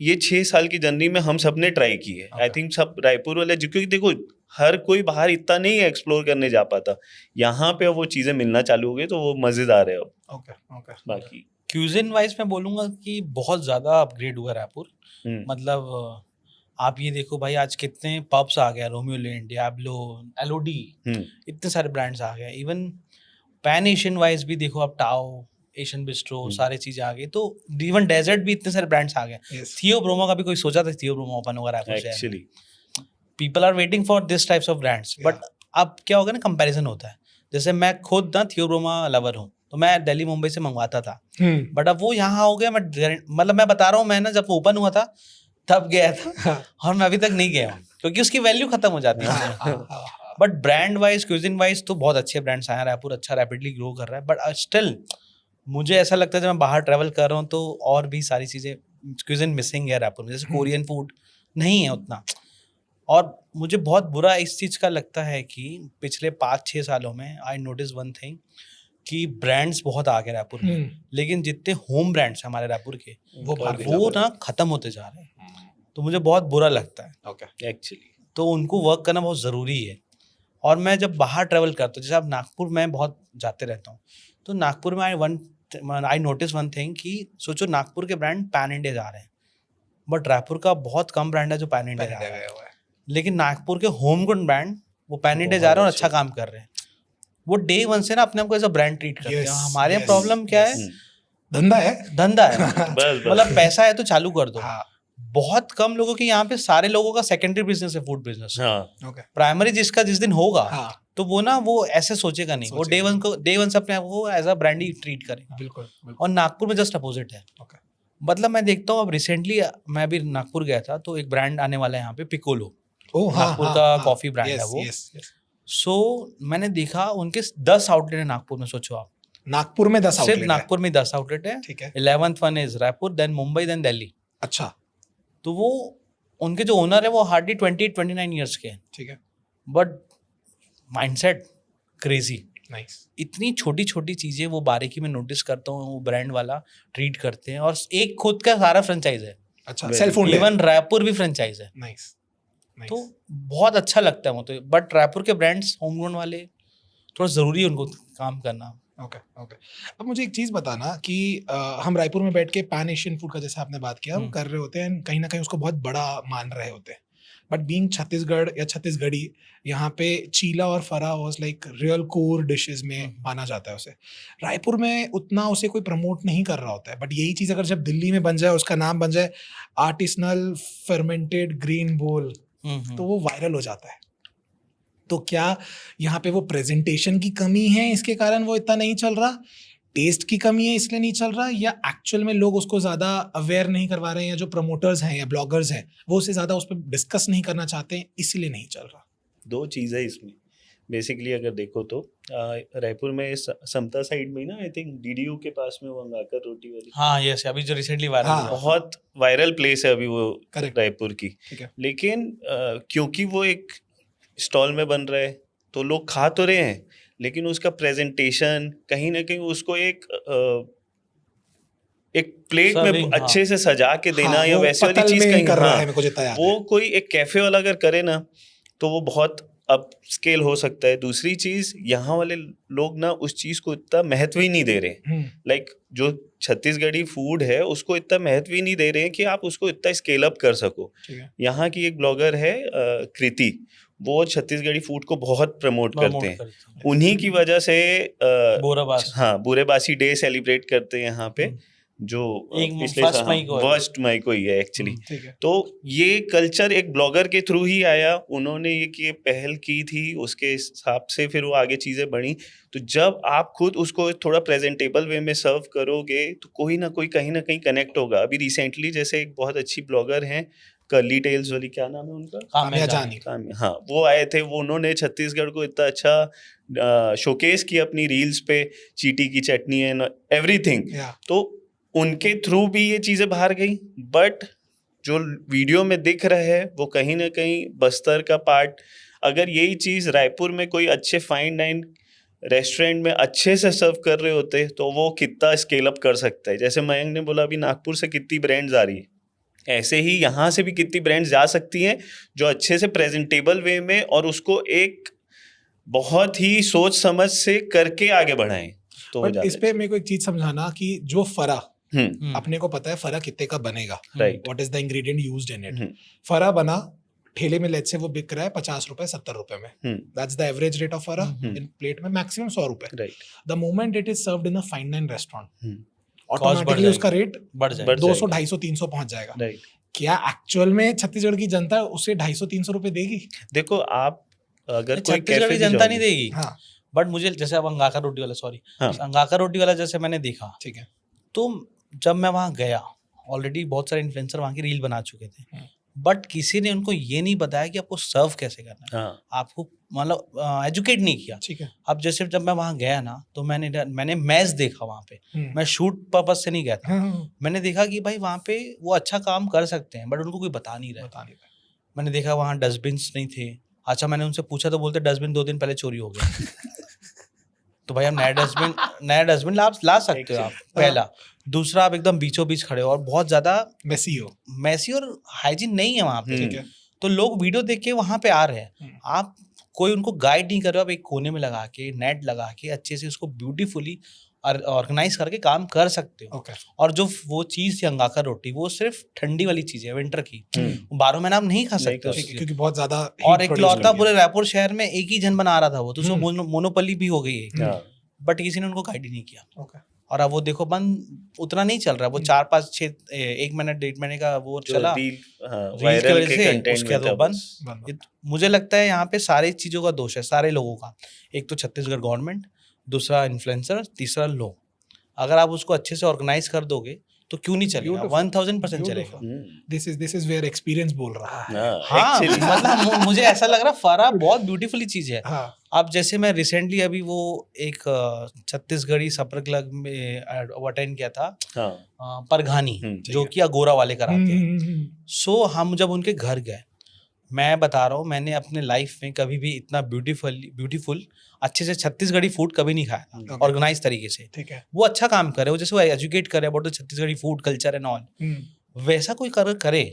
ये 6 साल की जर्नी में हम सब ने ट्राई की है। आई थिंक सब रायपुर वाले, क्योंकि देखो हर कोई बाहर इतना नहीं एक्सप्लोर करने जा पाता, यहाँ पे वो चीज़ें मिलना चालू हो गई तो वो मज़ेदार है अब। Okay, okay. बाकी क्यूजिन वाइज मैं बोलूँगा कि बहुत ज़्यादा अपग्रेड हुआ है रायपुर। मतलब आप ये देखो भाई आज कितने पब्स आ गया, रोमियो लेन, डियाब्लो, एलओडी, इतने सारे ब्रांड्स आ गए। इवन पैन एशियन वाइज भी देखो आप, टाओ, एशियन बिस्ट्रो, सारे चीज़ें आ गई। तो इवन डेजर्ट भी इतने सारे ब्रांड्स आ गए। Yes. थियो ब्रोमो का भी कोई सोचा था थियो ब्रोमो ओपन होगा रायपुर शहर में? Actually people are waiting for this types of brands, but अब क्या होगा ना, कंपैरिजन होता है। जैसे मैं खुद ना थियो ब्रोमा लवर हूँ, तो मैं दिल्ली मुंबई से मंगवाता था, बट अब वो यहाँ हो गया। मतलब मैं बता रहा हूँ, मैं ना जब वो ओपन हुआ था तब गया था और मैं अभी तक नहीं गया हूँ, क्योंकि उसकी वैल्यू खत्म हो जाती है। But brand wise, cuisine wise तो बहुत अच्छे ब्रांड्स आए हैं। रायपुर अच्छा रैपिडली ग्रो कर रहा है, बट स्टिल मुझे ऐसा लगता है जब मैं बाहर ट्रैवल कर रहा हूँ तो और भी सारी चीज़ें क्यूजिन मिसिंग है रायपुर में। जैसे कोरियन फूड नहीं है उतना। और मुझे बहुत बुरा इस चीज़ का लगता है कि पिछले 5-6 सालों में आई नोटिस वन थिंग कि ब्रांड्स बहुत आ गए रायपुर में, लेकिन जितने होम ब्रांड्स हैं हमारे रायपुर के वो ना ख़त्म होते जा रहे हैं। तो मुझे बहुत बुरा लगता है। ओके, एक्चुअली तो उनको वर्क करना बहुत ज़रूरी है। और मैं जब बाहर ट्रैवल करता हूँ, जैसे अब नागपुर में बहुत जाते रहता हूँ, तो नागपुर में आई नोटिस वन थिंग कि सोचो नागपुर के ब्रांड पैन इंडिया जा रहे हैं, बट रायपुर का बहुत कम ब्रांड है जो पैन इंडिया जा रहा है। लेकिन नागपुर के होम ग्राउंड ब्रांड वो पैन इंडिया जा रहे हैं और अच्छा काम कर रहे हैं। वो डे वन से ना अपने आप को एज अ ब्रांड ट्रीट करते हैं। हमारे यहाँ प्रॉब्लम क्या है, धंधा है, धंधा है। बस मतलब पैसा है तो चालू कर दो। हाँ, बहुत कम लोगों के यहाँ पे, सारे लोगों का सेकेंडरी बिजनेस है फूड बिजनेस। हाँ ओके, प्राइमरी जिसका जिस दिन होगा हाँ, तो वो ना वो ऐसे सोचेगा नहीं, वो डे वन से अपने आप को एज अ ब्रांड ही ट्रीट करेगा। बिल्कुल, बिल्कुल। और नागपुर में जस्ट अपोजिट है। ओके, मतलब मैं देखता हूँ अब रिसेंटली मैं भी नागपुर गया था, तो एक ब्रांड आने वाला है यहाँ पे, पिकोलो। हाँ, नागपुर का कॉफी ब्रांड है वो। सो मैंने देखा उनके 10 आउटलेट है नागपुर में, सोचो आप, नागपुर में 10 सिर्फ आउटलेट है। नागपुर में 10 आउटलेट है। ठीक है। 11th one is Raipur, then Mumbai, then Delhi. अच्छा। तो वो उनके जो ओनर है वो हार्डली 28-29 ईयर्स के हैं, ठीक है। But mindset crazy. नाइस। इतनी छोटी छोटी चीजें वो बारीकी में नोटिस करता हूँ, वो ब्रांड वाला ट्रीट करते हैं। और एक खुद का सारा फ्रेंचाइज है, अच्छा, सेल्फ ओन्ड है। इवन रायपुर भी फ्रेंचाइज है। नाइस। तो बहुत अच्छा लगता है वो तो। बट रायपुर के ब्रांड्स होम ग्रोन वाले थोड़ा जरूरी है उनको काम करना। Okay okay. अब मुझे एक चीज़ बताना कि हम रायपुर में बैठ के पैन एशियन फूड का जैसे आपने बात किया हम कर रहे होते हैं, कहीं ना कहीं उसको बहुत बड़ा मान रहे होते हैं, बट बीइंग छत्तीसगढ़ या छत्तीसगढ़ी, यहाँ पे चीला और फरा was like real core dishes में माना जाता है उसे। रायपुर में उतना उसे कोई प्रमोट नहीं कर रहा होता है, बट यही चीज़ अगर जब दिल्ली में बन जाए, उसका नाम बन जाए आर्टिसनल फर्मेंटेड ग्रेन बोल, तो वो वायरल हो जाता है। तो क्या यहाँ पे वो प्रेजेंटेशन की कमी है इसके कारण वो इतना नहीं चल रहा, टेस्ट की कमी है इसलिए नहीं चल रहा, या एक्चुअल में लोग उसको ज़्यादा अवेयर नहीं करवा रहे हैं, या जो प्रमोटर्स हैं या ब्लॉगर्स हैं वो उसे ज़्यादा उस पर डिस्कस नहीं करना चाहते हैं इसलिए नहीं चल रहा? दो चीज़ है इसमें बेसिकली। अगर देखो तो रायपुर में समता साइड में ना, आई थिंक डीडीयू के पास में वो अंगाकर रोटी वाली, हाँ यस, अभी जो रिसेंटली वायरल हाँ, हुआ, बहुत वायरल प्लेस है अभी वो Correct. रायपुर की। ठीक है। लेकिन क्योंकि वो एक स्टॉल में बन रहा है तो लोग खा तो रहे हैं, लेकिन उसका प्रेजेंटेशन कहीं ना कहीं उसको एक प्लेट में Serving, अच्छे से सजा के देना, हाँ, या वो वैसे वाली पतल चीज में कहीं, कर रहा हाँ, है, मेरे को जितना याद वो है। कोई एक कैफे वाला अगर करे ना तो वो बहुत अप स्केल हो सकता है। दूसरी चीज, यहाँ वाले लोग ना उस चीज को इतना महत्व ही नहीं दे रहे। लाइक जो छत्तीसगढ़ी फूड है उसको इतना महत्व ही नहीं दे रहे हैं कि आप उसको इतना स्केल अप कर सको। ठीक है। यहाँ की एक ब्लॉगर है कृति, वो छत्तीसगढ़ी फूड को बहुत प्रमोट करते हैं। उन्हीं की वजह से बोराबास, हाँ, बुरेबासी डे सेलिब्रेट करते हैं यहाँ पे, जो एक पिछले 1 मई को है। 1 मई को ही है एक्चुअली। ठीक है। तो ये कल्चर एक ब्लॉगर के थ्रू ही आया, उन्होंने ये पहल की थी, उसके हिसाब से फिर वो आगे चीज़ें बढ़ी। तो जब आप खुद उसको थोड़ा प्रेजेंटेबल वे में सर्व करोगे तो कोई ना कोई कहीं ना कहीं कनेक्ट होगा। अभी रिसेंटली जैसे एक बहुत अच्छी ब्लॉगर हैं कर्ली टेल्स वाली, क्या नाम है उनका, काम्या जानी। हाँ, वो आए थे, वो उन्होंने छत्तीसगढ़ को इतना अच्छा शोकेस किया अपनी रील्स पे, चीटी की चटनी एंड एवरीथिंग। तो उनके थ्रू भी ये चीज़ें बाहर गई, बट जो वीडियो में दिख रहा है वो कहीं ना कहीं बस्तर का पार्ट। अगर यही चीज़ रायपुर में कोई अच्छे फाइन डाइन रेस्टोरेंट में अच्छे से सर्व कर रहे होते तो वो कितना स्केल अप कर सकता है। जैसे मयंक ने बोला अभी नागपुर से कितनी ब्रांड्स आ रही है, ऐसे ही यहाँ से भी कितनी ब्रांड्स जा सकती हैं जो अच्छे से प्रेजेंटेबल वे में और उसको एक बहुत ही सोच समझ से करके आगे बढ़ाएं। तो बट इस पे मेरे को एक चीज समझाना कि जो फरा, अपने को पता है फरा कितने का बनेगा, right, what is the ingredient used in it. फरा बना ठेले में लेट्स से वो बिक रहा है 50 रुपए 70 रुपए में, that's the average rate of fara in plate में, मैक्सिमम 100 रुपए। Right, the moment it is served in a fine dine restaurant, बढ़ ऑटोमेटिकली जाएगी। उसका रेट बढ़ जाएगा, 200 250 300 पहुंच जाएगा। राइट। क्या एक्चुअल में छत्तीसगढ़ की जनता उसे 250 300 रुपए देगी? देखो आप अगर कोई छत्तीसगढ़ कैफे की भी जनता नहीं जाओगे, देगी, हाँ बट मुझे जैसे अब अंगाकर रोटी वाला, सॉरी, हाँ, अंगाकर रोटी वाला जैसे मैंने देखा, ठीक है, तो जब मैं वहाँ गया, ऑलरेडी बहुत सारे इन्फ्लुएंसर वहाँ की रील बना चुके थे, बट किसी ने उनको ये नहीं बताया कि आपको सर्व कैसे करना है, हाँ, आपको मतलब एजुकेट नहीं किया। ठीक है। अब जैसे जब मैं वहाँ गया ना, तो मैंने मैच देखा वहाँ पे, मैं शूट पर्पस से नहीं गया था, मैंने देखा कि भाई वहाँ पे वो अच्छा काम कर सकते हैं, बट उनको कोई बता नहीं रहा है। मैंने देखा वहाँ डस्टबिन्स नहीं थे। अच्छा, मैंने उनसे पूछा तो बोलते डस्टबिन 2 दिन पहले चोरी हो गया। तो भाई हम नया डस्टबिन ला सकते हो आप, पहला। दूसरा, आप एकदम बीचों बीच खड़े हो और बहुत ज्यादा मैसी और हाइजीन नहीं है वहाँ पे। ठीक है। तो लोग वीडियो देख के वहाँ पे आ रहे हैं, आप कोई उनको गाइड नहीं कर रहे हो, आप एक कोने में लगा के नेट लगा के अच्छे से उसको ब्यूटीफुली ऑर्गेनाइज करके काम कर सकते हो। और जो वो चीज थी अंगाकर रोटी, वो सिर्फ ठंडी वाली चीज है, विंटर की, 12 महीना आप नहीं खा सकते क्योंकि बहुत ज्यादा। और एक लौता पूरे रायपुर शहर में एक ही जन बना रहा था वो, तो उसमें मोनोपोली भी हो गई है, बट किसी ने उनको गाइड ही नहीं किया। और अब वो देखो बंद उतना नहीं चल रहा, वो 4 5 6 1 मिनट 1.5 महीने का वो चला रील्स की वजह से, उसके बाद वो बंद। मुझे लगता है यहाँ पे सारी चीजों का दोष है, सारे लोगों का। एक तो छत्तीसगढ़ गवर्नमेंट, दूसरा इन्फ्लुएंसर, तीसरा लोग। अगर आप उसको अच्छे से ऑर्गेनाइज कर दोगे, तो क्यों नहीं चलेगा? Beautiful. 1000% चलेगा। दिस इज वेयर एक्सपीरियंस बोल रहा है। हाँ, एक्चुअली मतलब मुझे ऐसा लग रहा फरा बहुत ब्यूटीफुली चीज है। हाँ अब जैसे मैं रिसेंटली अभी वो एक छत्तीसगढ़ी सपर क्लब में अटेंड किया था, परघानी, जो कि अगोरा वाले कराते हैं। सो हम जब उनके घर गए, मैं बता रहा हूँ, मैंने अपने लाइफ में कभी भी इतना ब्यूटीफुल अच्छे से छत्तीसगढ़ी फूड कभी नहीं खाया था, Okay. ऑर्गेनाइज तरीके से। ठीक है। वो अच्छा काम करे, वो जैसे वो एजुकेट करे about the Chhattisgarhi food culture and all, वैसा कोई करे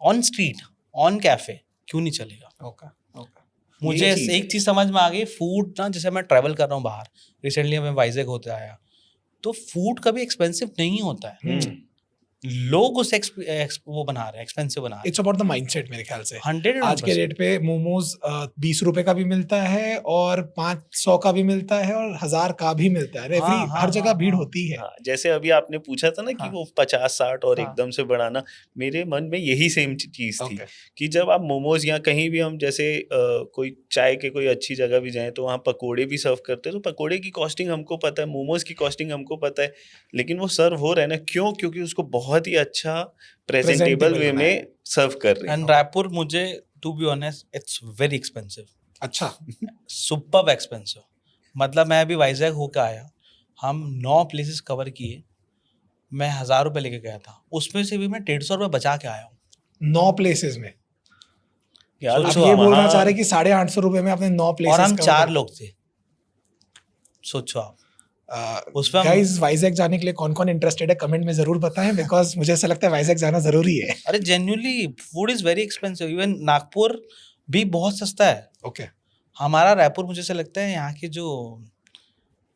ऑन स्ट्रीट, ऑन कैफे, क्यों नहीं चलेगा? Okay okay. मुझे ये चीज़ एक चीज समझ में आ गई, फूड ना, जैसे मैं ट्रैवल कर रहा हूँ बाहर, रिसेंटली मैं वाइजैक होते आया, तो फूड कभी एक्सपेंसिव नहीं होता है। लोग उसे वो बना रहे हैं, एक्सपेंसिव बना रहे इट्स अबाउट द माइंडसेट मेरे ख्याल से। हैं। 100 आज के रेट पे मोमोज 20 रुपए का भी मिलता है और 500 का भी मिलता है और 1000 का भी मिलता है। हाँ, हर जगह भीड़ हाँ। होती है। जैसे अभी आपने पूछा था ना कि हाँ। वो 50-60 और हाँ। एकदम से बढ़ाना, मेरे मन में यही सेम चीज थी Okay. कि जब आप मोमोज या कहीं भी हम जैसे कोई चाय के कोई अच्छी जगह भी जाएं तो वहाँ पकोड़े भी सर्व करते हैं, तो पकोड़े की कॉस्टिंग हमको पता है, मोमोज की कॉस्टिंग हमको पता है, लेकिन वो सर्व हो रहा है ना, क्यों? क्योंकि उसको बहुत ही अच्छा प्रेजेंटेबल वे बनाया में सर्व कर रहे हैं। एंड रायपुर, मुझे to be honest, it's very expensive, अच्छा। Superb expensive. मतलब मैं अभी वाइजैक होकर आया, हम 9 प्लेसेस कवर किए, मैं 1000 रुपये लेके गया था, उसमें से भी मैं 150 रुपये बचा के आया हूँ। 9 प्लेसेस में यार आप सोचो ये आप, बोलना वहाँ- चाह रहे कि 850 रुपए में आपने 9 प्लेसेस और हम 4 लोग थे, सोचो आप। उसमें हम- गाइस वाइजैक जाने के लिए कौन कौन इंटरेस्टेड है कमेंट में जरूर बताएं, बिकॉज मुझे ऐसा लगता है वाइजैक जाना जरूरी है। अरे genuinely food is very expensive, even Nagpur भी बहुत सस्ता है। ओके। हमारा रायपुर, मुझे ऐसा लगता है यहाँ के जो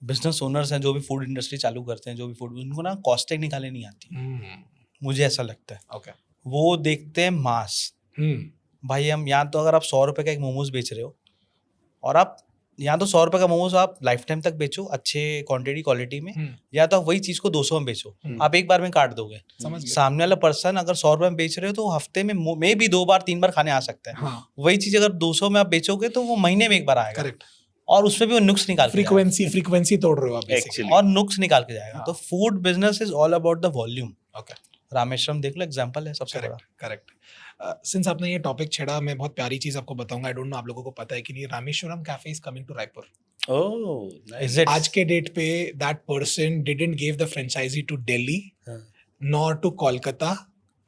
बिजनेस ओनर्स हैं, जो भी फूड इंडस्ट्री चालू करते हैं, जो भी फूड, उनको ना कॉस्टिंग निकालने नहीं आती, मुझे ऐसा लगता है। ओके। वो देखते हैं मास। भाई हम यहाँ तो अगर आप 100 रुपये का एक मोमोज बेच रहे हो, और आप यहाँ तो 100 रुपये का मोमोज आप लाइफ टाइम तक बेचो अच्छे क्वालिटी में, या तो आप वही चीज को 200 में बेचो, आप एक बार में काट दोगे। समझ गया। सामने वाला पर्सन अगर 100 रुपये में बेच रहे हो तो हफ्ते में भी 2 बार 3 बार खाने आ सकता है। हाँ वही चीज अगर 200 में आप बेचोगे तो वो महीने में एक बार आएगा, करेक्ट। और उसमें भी वो नुक्स निकाल के जाएगा। फ्रीक्वेंसी तोड़ रहे हो आप basically। Actually। और नुक्स निकाल के जाएगा। हाँ। तो food business is all about the volume. Okay. Rameswaram देख लो, एग्जांपल है सबसे बड़ा। करेक्ट। सिंस आपने ये टॉपिक छेड़ा, मैं बहुत प्यारी चीज आपको बताऊंगा, आई डोंट नो आप लोगों को पता है कि नहीं, Rameshwaram cafe is coming to Raipur. Oh nice. Is it? आज के डेट पे that person didn't give the franchise to Delhi nor to Kolkata,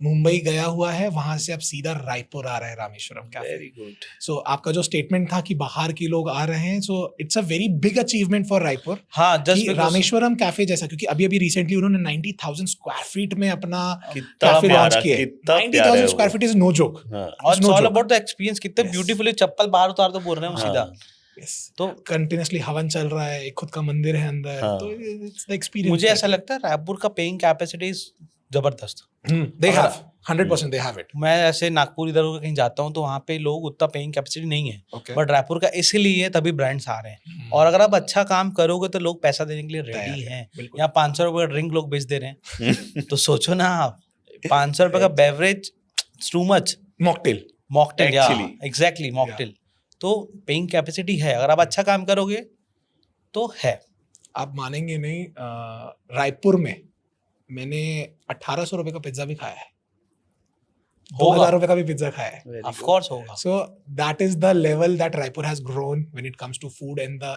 Mumbai गया हुआ है, वहां से अब सीधा रायपुर आ रहा है Rameshwaram cafe. Very good. So आपका जो स्टेटमेंट था कि बाहर के लोग आ रहे हैं, so it's a very big achievement for Raipur हाँ, कि जस्ट रामेश्वरम कैफे जैसा, क्योंकि अभी रिसेंटली उन्होंने 90,000 स्क्वायर फीट में अपना कितना कैफे लॉन्च प्यारा, किया। कितना प्यारा 90,000 है स्क्वायर वो। Feet is no joke. हाँ। और no all joke। About the experience, कितने Yes। ब्यूटीफुली चप्पल बाहर उतार तो बोल रहे हैं वो सीधा। तो कंटिन्यूअसली हवन चल रहा है, एक खुद का मंदिर है अंदर, हाँ। तो इट्स द एक्सपीरियंस। मुझे ऐसा लगता है रायपुर का पेइंग कैपेसिटी जबरदस्त। They have 100% they have it. मैं ऐसे नागपुर इधर उधर कहीं जाता हूँ तो वहाँ पे लोग उतना पेइंग कैपेसिटी नहीं है, ओके। बट रायपुर का इसीलिए तभी ब्रांड्स आ रहे हैं। और अगर आप अच्छा काम करोगे तो लोग पैसा देने के लिए रेडी हैं। बिल्कुल। यहाँ 500 रुपये का ड्रिंक लोग बेच दे रहे हैं तो सोचो ना आप, 500 रुपये का beverage, too much. Mocktail. Mocktail, या Actually। Exactly mocktail. तो पेइंग कैपेसिटी है, अगर आप अच्छा काम करोगे तो है। आप मानेंगे नहीं, रायपुर में मैंने 1800 रुपए का पिज्जा भी खाया है, होगा। 2000 रुपए का भी पिज्जा खाया है। Very of good। कोर्स होगा। So that is the level that Raipur has grown when it comes to food and the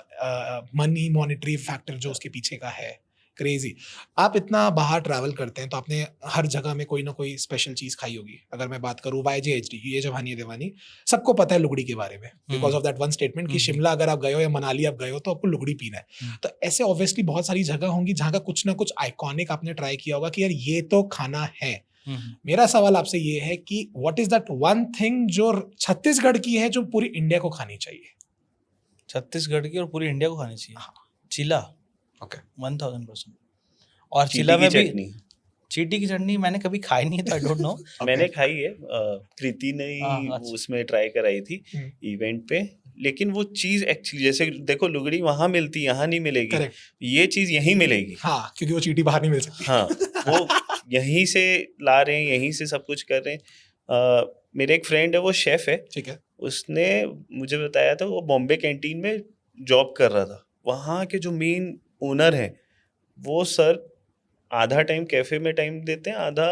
money monetary factor जो उसके पीछे का है। क्रेजी। आप इतना बाहर ट्रैवल करते हैं तो आपने हर जगह में कोई ना कोई स्पेशल चीज खाई होगी। अगर मैं बात करूँ YJHD, ये जवानी दीवानी, सबको पता है लुगड़ी के बारे में, because of that one statement कि शिमला अगर आप गए हो या मनाली आप गए हो तो आपको लुगड़ी पीना है। तो ऐसे ऑब्वियसली बहुत सारी जगह होंगी जहाँ का कुछ ना कुछ आइकॉनिक आपने ट्राई किया होगा कि यार ये तो खाना है। मेरा सवाल आपसे ये है कि what is that one thing जो छत्तीसगढ़ की है जो पूरी इंडिया को खानी चाहिए? छत्तीसगढ़ की और पूरी इंडिया को खानी चाहिए। चिला। ओके। 1000%। और चीटी चिला की में भी चटनी चीटी की चटनी मैंने कभी खाई नहीं है तो आई डोंट नो। मैंने खाई है, कृति ने हाँ, ही अच्छा। उसमें ट्राई कराई थी इवेंट पे, लेकिन वो चीज एक्चुअली जैसे देखो लुगड़ी वहां मिलती, यहाँ नहीं मिलेगी। करेक्ट। ये चीज यहीं मिलेगी। हाँ, क्योंकि वो चीटी बाहर नहीं मिल सकती। हाँ, वो यहीं से ला रहे हैं, यहीं से सब कुछ कर रहे हैं। मेरे एक फ्रेंड है, वो शेफ है, ठीक है। उसने मुझे बताया था वो बॉम्बे कैंटीन में जॉब कर रहा था। वहाँ के जो मेन ओनर हैं वो सर आधा टाइम कैफे में टाइम देते हैं, आधा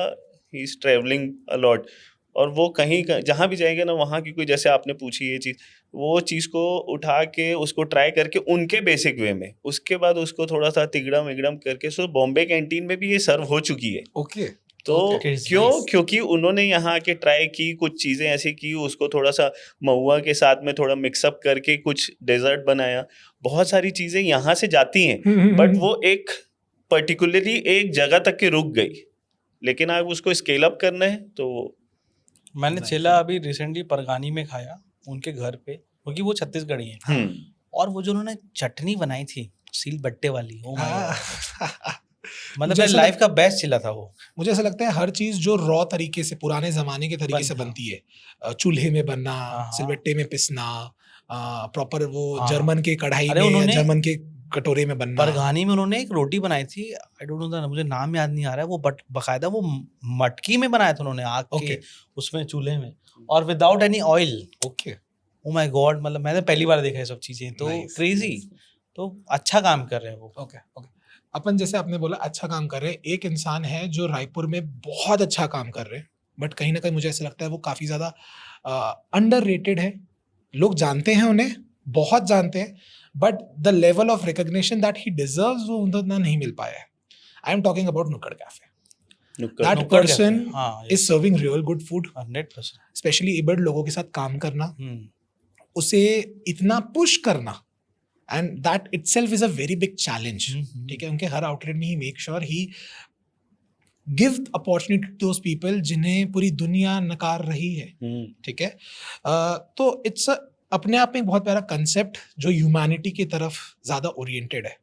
ही इज ट्रैवलिंग अलॉट। और वो कहीं जहाँ भी जाएंगे ना, वहाँ की कोई, जैसे आपने पूछी ये चीज़, वो चीज़ को उठा के उसको ट्राई करके उनके बेसिक वे में, उसके बाद उसको थोड़ा सा तिगड़म विगड़म करके, सो बॉम्बे कैंटीन में भी ये सर्व हो चुकी है। ओके तो Okay, it's क्यों? nice. क्योंकि उन्होंने यहाँ आके ट्राई की, कुछ चीज़ें ऐसी की, उसको थोड़ा सा महुआ के साथ में थोड़ा मिक्सअप करके कुछ डेजर्ट बनाया। बहुत सारी चीज़ें यहाँ से जाती हैं, बट वो एक पर्टिकुलरली एक जगह तक के रुक गई, लेकिन अब उसको स्केल अप करना है तो मैंने Nice. चिल्ला अभी रिसेंटली परगानी में खाया उनके घर पे, क्योंकि वो छत्तीसगढ़ी है। और वो जो उन्होंने चटनी बनाई थी सील बट्टे वाली, ओ माय गॉड, मतलब मुझे मेरी ऐसा लाइफ का बेस्ट चिल्ला था वो। मुझे ऐसा लगता है हर चीज जो रॉ तरीके से, पुराने जमाने के तरीके से बनना। बनती है, चूल्हे में बनना, हाँ। सिलबट्टे में पिसना, प्रॉपर वो हाँ। जर्मन के कढ़ाई अरे में या उन्होंने जर्मन के कटोरे में बनना। परगानी में उन्होंने एक रोटी बनाई थी, आई डोंट नो, मुझे नाम याद नहीं आ रहा है, वो बट बकायदा वो मटकी में बनाया था उन्होंने, आग के Okay. उसमें चूल्हे में, और without any oil. Okay oh my God, मतलब मैंने पहली बार देखा है सब चीजें, तो Nice, क्रेजी। तो अच्छा काम कर रहे हैं वो। ओके ओके अपन जैसे आपने बोला अच्छा काम कर रहे हैं, एक इंसान है जो रायपुर में बहुत अच्छा काम कर रहे हैं, बट कहीं ना कहीं मुझे ऐसा लगता है वो काफी ज्यादा अंडररेटेड है। लोग जानते हैं उन्हें, बहुत जानते हैं, but the level of recognition that he deserves वो उतना नहीं मिल पाया है। I am talking about Nukkad cafe. That Nukkad person cafe, हाँ, is serving real good food, 100%। Specially abled लोगों के साथ काम करना, उसे इतना पुश करना, and that itself is a very big challenge. ठीक है, उनके हर आउटलेट में ही make sure he give opportunity to those people जिन्हें पूरी दुनिया नकार रही है। ठीक है, तो इट्स अपने आप में एक बहुत प्यारा कंसेप्ट जो ह्यूमैनिटी की तरफ ज्यादा ओरिएंटेड है।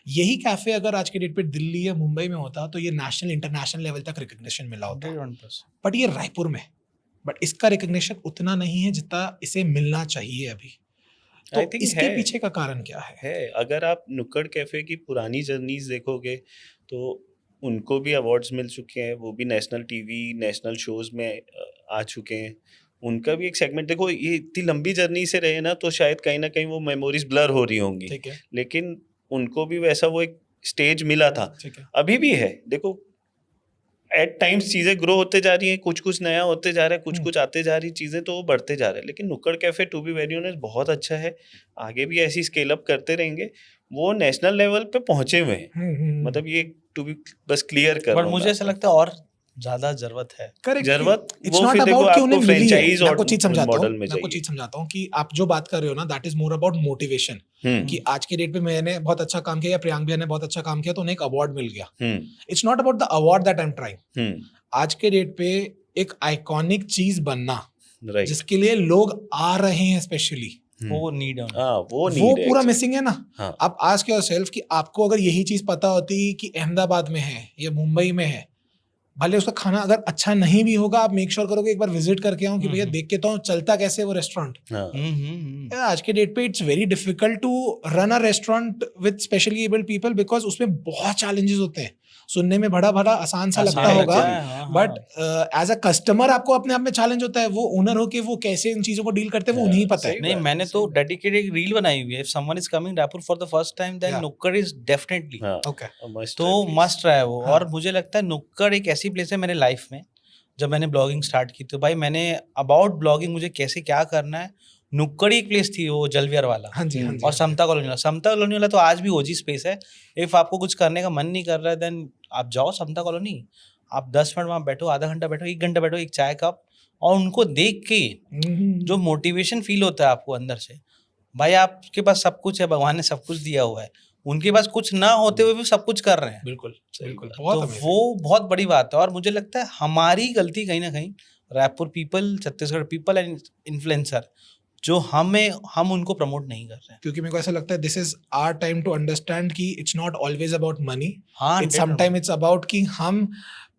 यही कैफे अगर आज के डेट पे दिल्ली या मुंबई में होता तो ये नेशनल इंटरनेशनल लेवल तक रिकग्निशन मिला होता, 100%। बट ये रायपुर में, बट इसका रिकग्निशन उतना नहीं है जितना इसे मिलना चाहिए अभी। तो I think इसके है। पीछे का कारण क्या है? अगर आप नुक्कड़ कैफे की पुरानी जर्नीज देखोगे तो उनको भी अवार्ड्स मिल चुके हैं, वो भी नेशनल टीवी, नेशनल शोज में आ चुके हैं। उनका भी एक सेगमेंट देखो, ये इतनी लंबी जर्नी से रहे ना, तो शायद कहीं ना कहीं वो मेमोरीज ब्लर हो रही होंगी, ठीक है, लेकिन उनको भी वैसा वो एक स्टेज मिला था, ठीक है, अभी भी है। देखो एट टाइम्स चीज़ें ग्रो होते जा रही हैं, कुछ कुछ नया होते जा रहा है, कुछ कुछ आते जा रही चीज़ें, तो वो बढ़ते जा रहे हैं। लेकिन Nukkad cafe to be very honest बहुत अच्छा है, आगे भी ऐसी स्केल अप करते रहेंगे। वो नेशनल लेवल पे पहुंचे हुए हैं, मतलब ये टू बी बस क्लियर कर रहा बट हूं मुझे मैं ऐसा आपको। लगता है और ज्यादा जरूरत है। करेक्ट। जरूरत इट्स वो नॉट फिर देखो अबाउट कि उन्हें आपको मिली है। फ्रेंचाइज मैं और आपको चीज समझाता हूँ, मॉडल में मैं आपको चाहिए। चीज समझाता हूँ कि आप जो बात कर रहे हो ना, that is more about motivation, कि आज के डेट पे मैंने बहुत अच्छा काम किया या प्रियांक भैया ने बहुत अच्छा काम किया तो उन्हें एक अवार्ड मिल गया। It's not about the award that I am trying. आज के डेट पे एक आइकॉनिक चीज बनना, राइट, जिसके लिए लोग आ रहे हैं स्पेशली, वो नीड है। वो पूरा मिसिंग है ना। हाँ। आप आस्क योरसेल्फ कि आपको अगर यही चीज पता होती कि अहमदाबाद में है या मुंबई में है, भले उसका खाना अगर अच्छा नहीं भी होगा, आप मेक श्योर करोगे एक बार विजिट करके आओ कि भैया देख के तो चलता कैसे वो रेस्टोरेंट। आज के डेट पे it's very difficult to run a restaurant with specially abled people, because उसमें बहुत चैलेंजेस होते हैं। सुनने में बड़ा भला आसान सा लगता होगा, बट एज अ कस्टमर आपको अपने आप में चैलेंज होता है। वो ओनर हो के वो कैसे इन चीजों को डील करते हैं वो उन्हें पता है। नहीं, मैंने तो डेडिकेटेड एक रील बनाई हुई है, if someone is coming Raipur for the first time then Yeah. Nukkad is definitely, okay, तो मस्ट ट्राई वो। हाँ. और मुझे लगता है नुक्कड़ एक ऐसी प्लेस है मेरे लाइफ में, जब मैंने ब्लॉगिंग स्टार्ट की तो भाई मैंने अबाउट ब्लॉगिंग मुझे कैसे क्या करना है, नुक्कड़ एक प्लेस थी वो जलवियर वाला, हाँ जी, हाँ जी, और समता कॉलोनी वाला। समता कॉलोनी वाला तो आज भी ओजी स्पेस है। इफ आपको कुछ करने का मन नहीं कर रहा है देन आप जाओ समता कॉलोनी, आप 10 मिनट वहाँ बैठो, आधा घंटा बैठो, 1 घंटा बैठो, एक चाय कप, और उनको देख के जो मोटिवेशन फील होता है आपको अंदर से, भाई आपके पास सब कुछ है, भगवान ने सब कुछ दिया हुआ है, उनके पास कुछ ना होते हुए भी सब कुछ कर रहे हैं। बिल्कुल बिल्कुल, तो बहुत amazing। वो बहुत बड़ी बात है। और मुझे लगता है हमारी गलती कहीं ना कहीं, Raipur people, Chhattisgarh people and influencer, जो हम उनको प्रमोट नहीं कर रहे हैं। क्योंकि मेरे को ऐसा लगता है this is our time to understand कि it's not always about money, हाँ, इट्स समटाइम इट्स अबाउट कि हम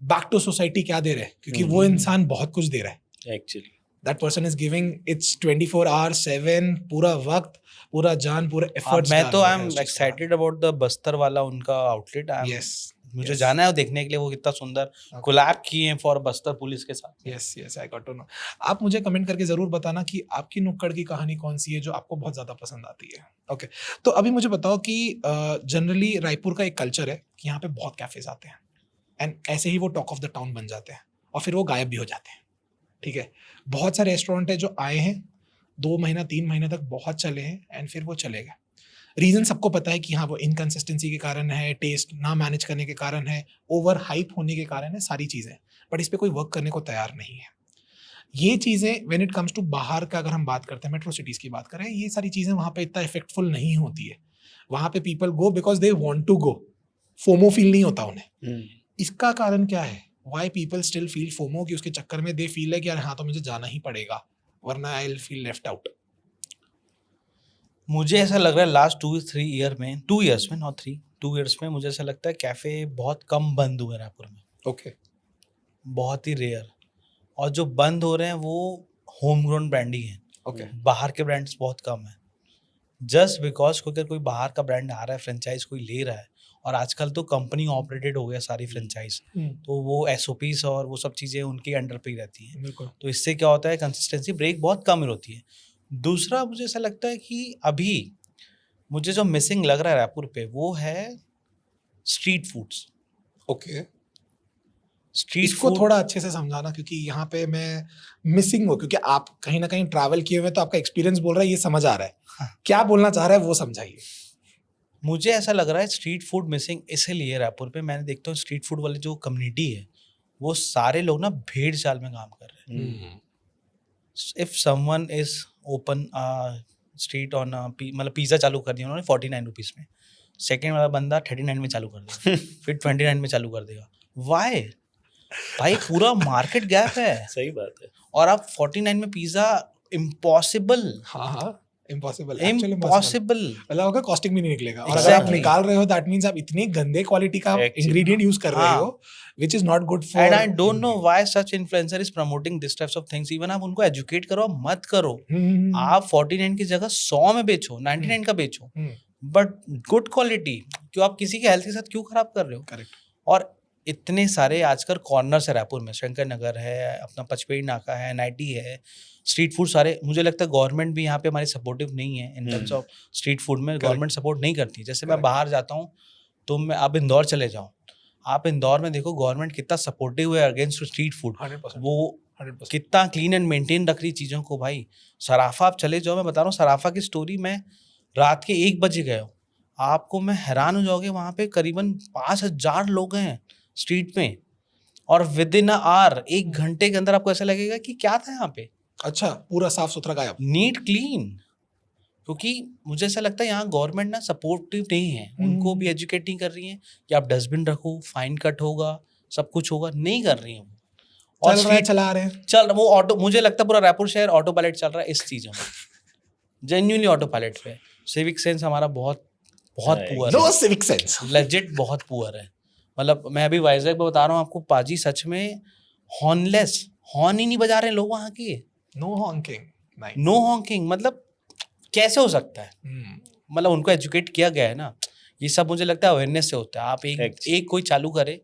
बैक टू सोसाइटी क्या दे रहे हैं, क्योंकि वो इंसान बहुत कुछ दे रहा है। Actually that person is giving it's 24 hours 7, पूरा वक्त, पूरा जान, पूरा एफर्ट्स। मैं तो I am excited about the Bastar वाला उनका आउटलेट। यस, मुझे जाना है देखने के लिए, वो कितना सुंदर कोलैब किए हैं फॉर बस्तर पुलिस के साथ। Yes yes, I got to know. आप मुझे कमेंट करके जरूर बताना कि आपकी नुक्कड़ की कहानी कौन सी है जो आपको बहुत ज्यादा पसंद आती है। ओके, तो अभी मुझे बताओ कि जनरली रायपुर का एक कल्चर है कि यहाँ पे बहुत कैफेज आते हैं, एंड ऐसे ही वो टॉक ऑफ द टाउन बन जाते हैं और फिर वो गायब भी हो जाते हैं, ठीक है। बहुत सारे रेस्टोरेंट है जो आए हैं 2 महीना 3 महीने तक बहुत चले हैं एंड फिर वो चले गए। रीजन सबको पता है कि हाँ वो इनकंसिस्टेंसी के कारण है, टेस्ट ना मैनेज करने के कारण है, ओवर हाइप होने के कारण है, सारी चीज़ें, बट इस पर कोई वर्क करने को तैयार नहीं है। ये चीज़ें व्हेन इट कम्स टू बाहर का, अगर हम बात करते हैं मेट्रो सिटीज़ की बात करें, ये सारी चीज़ें वहाँ पे इतना इफेक्टफुल नहीं होती है। वहाँ पे people go because they want to go, FOMO feel नहीं होता उन्हें। इसका कारण क्या है? Why people still feel FOMO, कि उसके चक्कर में दे फील है कि यार हाँ तो मुझे जाना ही पड़ेगा वरना I will feel left out. मुझे ऐसा लग रहा है लास्ट 2-3 ईयर में, 2 इयर्स में, नॉट 3, 2 इयर्स में मुझे ऐसा लगता है कैफ़े बहुत कम बंद हुए रायपुर में, ओके, बहुत ही रेयर। और जो बंद हो रहे हैं वो होम ग्रोन ब्रांड ही हैं, ओके, बाहर के ब्रांड्स बहुत कम हैं। जस्ट बिकॉज अगर कोई बाहर का ब्रांड आ रहा है, फ्रेंचाइज कोई ले रहा है, और आजकल तो कंपनी ऑपरेटेड हो गया सारी फ्रेंचाइज, तो वो एसओपीस और वो सब चीज़ें उनके अंडर पे ही रहती हैं। बिल्कुल। तो इससे क्या होता है, कंसिस्टेंसी ब्रेक बहुत कम होती है। दूसरा मुझे ऐसा लगता है कि अभी मुझे जो मिसिंग लग रहा है रायपुर पे वो है स्ट्रीट फूड्स। ओके, स्ट्रीट इसको फूड थोड़ा अच्छे से समझाना, क्योंकि यहाँ पे मैं मिसिंग हूँ, क्योंकि आप कहीं ना कहीं ट्रैवल किए हुए तो आपका एक्सपीरियंस बोल रहा है, ये समझ आ रहा है। हाँ। क्या बोलना चाह रहा है वो समझाइए। मुझे ऐसा लग रहा है स्ट्रीट फूड मिसिंग इसीलिए रायपुर पे। मैंने देखता हूँ स्ट्रीट फूड वाले जो कम्युनिटी है वो सारे लोग ना भेड़ चाल में काम कर रहे हैं। If someone is open street on मतलब पिज़्ज़ा चालू कर दिया उन्होंने 49 रुपीज़ में, सेकेंड वाला बंदा 39 में चालू कर देगा, फिर 29 में चालू कर देगा। वाई भाई, पूरा मार्केट गैप है सही बात है। और आप 49 में पिज़्ज़ा, इम्पॉसिबल, हाँ हाँ, इम्पॉसिबल, इम्पॉसिबल। मतलब अगर कॉस्टिंग भी नहीं निकलेगा, और अगर आप Exactly. निकाल रहे हो दैट मींस आप इतनी गंदे क्वालिटी का Actually. इंग्रेडिएंट यूज कर रहे हाँ. हो which is not good for. And I don't know why such influencer is promoting this types of things. Even आप उनको एजुकेट करो, मत करो। आप 49 की जगह 100 में बेचो, 99 का बेचो, बट गुड क्वालिटी। क्यों आप किसी के हेल्थ के साथ क्यों खराब कर रहे हो? करेक्ट। और इतने सारे आजकल कॉर्नर्स है रायपुर में, शंकर नगर है, अपना पचपेड़ी नाका है, एनआईटी है, स्ट्रीट फूड सारे। मुझे लगता है गवर्नमेंट भी यहाँ पे हमारी सपोर्टिव नहीं है in terms of street food में। गवर्नमेंट सपोर्ट नहीं करती। जैसे मैं Correct. बाहर जाता हूँ तो मैं, आप इंदौर चले जाओ, आप इंदौर में देखो गवर्नमेंट कितना सपोर्टिव है अगेंस्ट स्ट्रीट फूड। 100%, वो 100%। कितना क्लीन एंड मेंटेन रख रही चीज़ों को। भाई सराफा आप चले जाओ, मैं बता रहा हूँ सराफा की स्टोरी, मैं रात के 1 बजे गया हूँ, आपको मैं हैरान हो जाओगे, वहाँ पे करीबन 5000 लोग हैं स्ट्रीट में, और विद इन आवर 1 घंटे के अंदर आपको ऐसा लगेगा कि क्या था यहाँ पे, अच्छा, पूरा साफ सुथरा गायब। Neat clean. क्योंकि मुझे ऐसा लगता है यहाँ गवर्नमेंट ना सपोर्टिव नहीं है, उनको भी एजुकेट नहीं कर रही है कि आप डस्टबिन रखो, फाइन कट होगा, सब कुछ होगा, नहीं कर रही है वो। और चल रहा है, चला रहे हैं। चल वो ऑटो, मुझे लगता है पूरा रायपुर शहर ऑटो पायलट चल रहा है इस चीज़ों में, जेन्युइनली ऑटो पायलट पे। सिविक सेंस हमारा बहुत बहुत पुअर नो है, सिविक सेंस, लेजिट बहुत पुअर है। मतलब मैं अभी वाइजैक में बता रहा हूँ आपको पाजी, सच में हॉर्नलेस, हॉर्न ही नहीं बजा रहे लोग वहाँ के, no hawking, nice. No hawking. मतलब कैसे हो सकता है? मतलब उनको एजुकेट किया गया है ना, ये सब मुझे लगता है अवेयरनेस से होता है। आप एक कोई चालू करे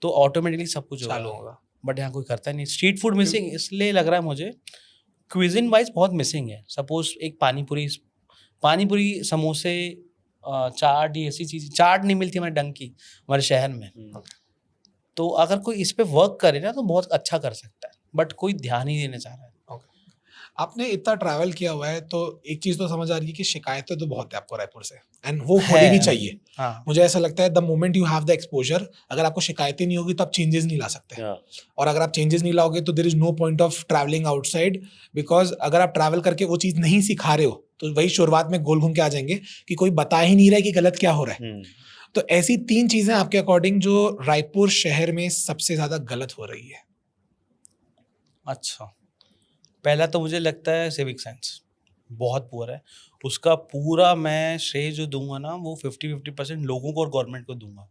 तो ऑटोमेटिकली सब कुछ चालू होगा, होगा। बट यहाँ कोई करता नहीं। स्ट्रीट फूड मिसिंग इसलिए लग रहा है मुझे, क्विजिन वाइज बहुत मिसिंग है। सपोज एक पानीपुरी, समोसे, चाट, ये ऐसी चीज़, चाट नहीं मिलती हमारे ढंग की हमारे शहर में। तो अगर कोई इस पे वर्क करे ना तो बहुत अच्छा कर सकता है, बट कोई ध्यान ही देने चाह रहा है। आपने इतना ट्रैवल किया हुआ है तो एक चीज तो समझ आ रही है कि शिकायतें तो बहुत है आपको रायपुर से, एंड वो होनी है। भी चाहिए। हाँ, मुझे ऐसा लगता है the moment you have the exposure, अगर आपको शिकायतें नहीं होगी तो आप चेंजेस नहीं ला सकते। और अगर आप चेंजेस नहीं लाओगे तो there is no point of travelling outside, because अगर आप ट्रैवल करके वो चीज नहीं सिखा रहे हो तो वही शुरुआत में गोल घूम के आ जाएंगे कि कोई बता ही नहीं रहा है कि गलत क्या हो रहा है। तो ऐसी 3 चीजें आपके अकॉर्डिंग जो रायपुर शहर में सबसे ज्यादा गलत हो रही है। अच्छा, पहला तो मुझे लगता है सिविक सेंस बहुत पुअर है। उसका पूरा मैं श्रेय जो दूंगा ना वो 50-50% लोगों को और गवर्नमेंट को दूंगा।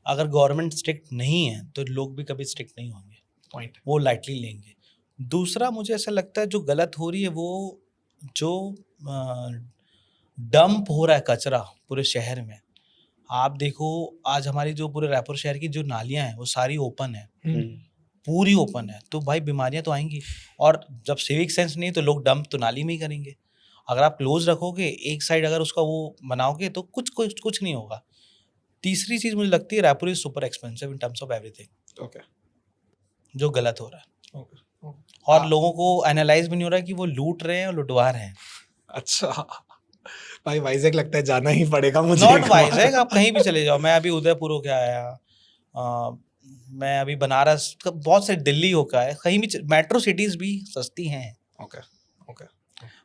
अगर गवर्नमेंट स्ट्रिक्ट नहीं है तो लोग भी कभी स्ट्रिक्ट नहीं होंगे, पॉइंट। वो लाइटली लेंगे। दूसरा मुझे ऐसा लगता है जो गलत हो रही है वो जो डंप हो रहा है कचरा पूरे शहर में। आप देखो आज हमारी जो पूरे रायपुर शहर की जो नालियां हैं वो सारी ओपन है, पूरी ओपन है, तो भाई बीमारियां तो आएंगी। और जब सिविक सेंस नहीं तो लोग डंप तो नाली में ही करेंगे। अगर आप क्लोज रखोगे एक साइड, अगर उसका वो बनाओगे तो कुछ नहीं होगा। तीसरी चीज मुझे लगती है Raipur is super expensive in terms of everything, okay जो गलत हो रहा है। ओके और हाँ। लोगों को एनालाइज भी नहीं हो रहा है कि वो लूट रहे हैं और लुटवा रहे हैं। अच्छा भाई वाइजैक लगता है जाना ही पड़ेगा मुझे नॉट एक बार। वाइजैक, आप कहीं भी चले जाओ। मैं अभी उदयपुर होके आया, मैं अभी बनारस, बहुत से दिल्ली होकर आया, कहीं भी मेट्रो सिटीज भी सस्ती हैं। ओके ओके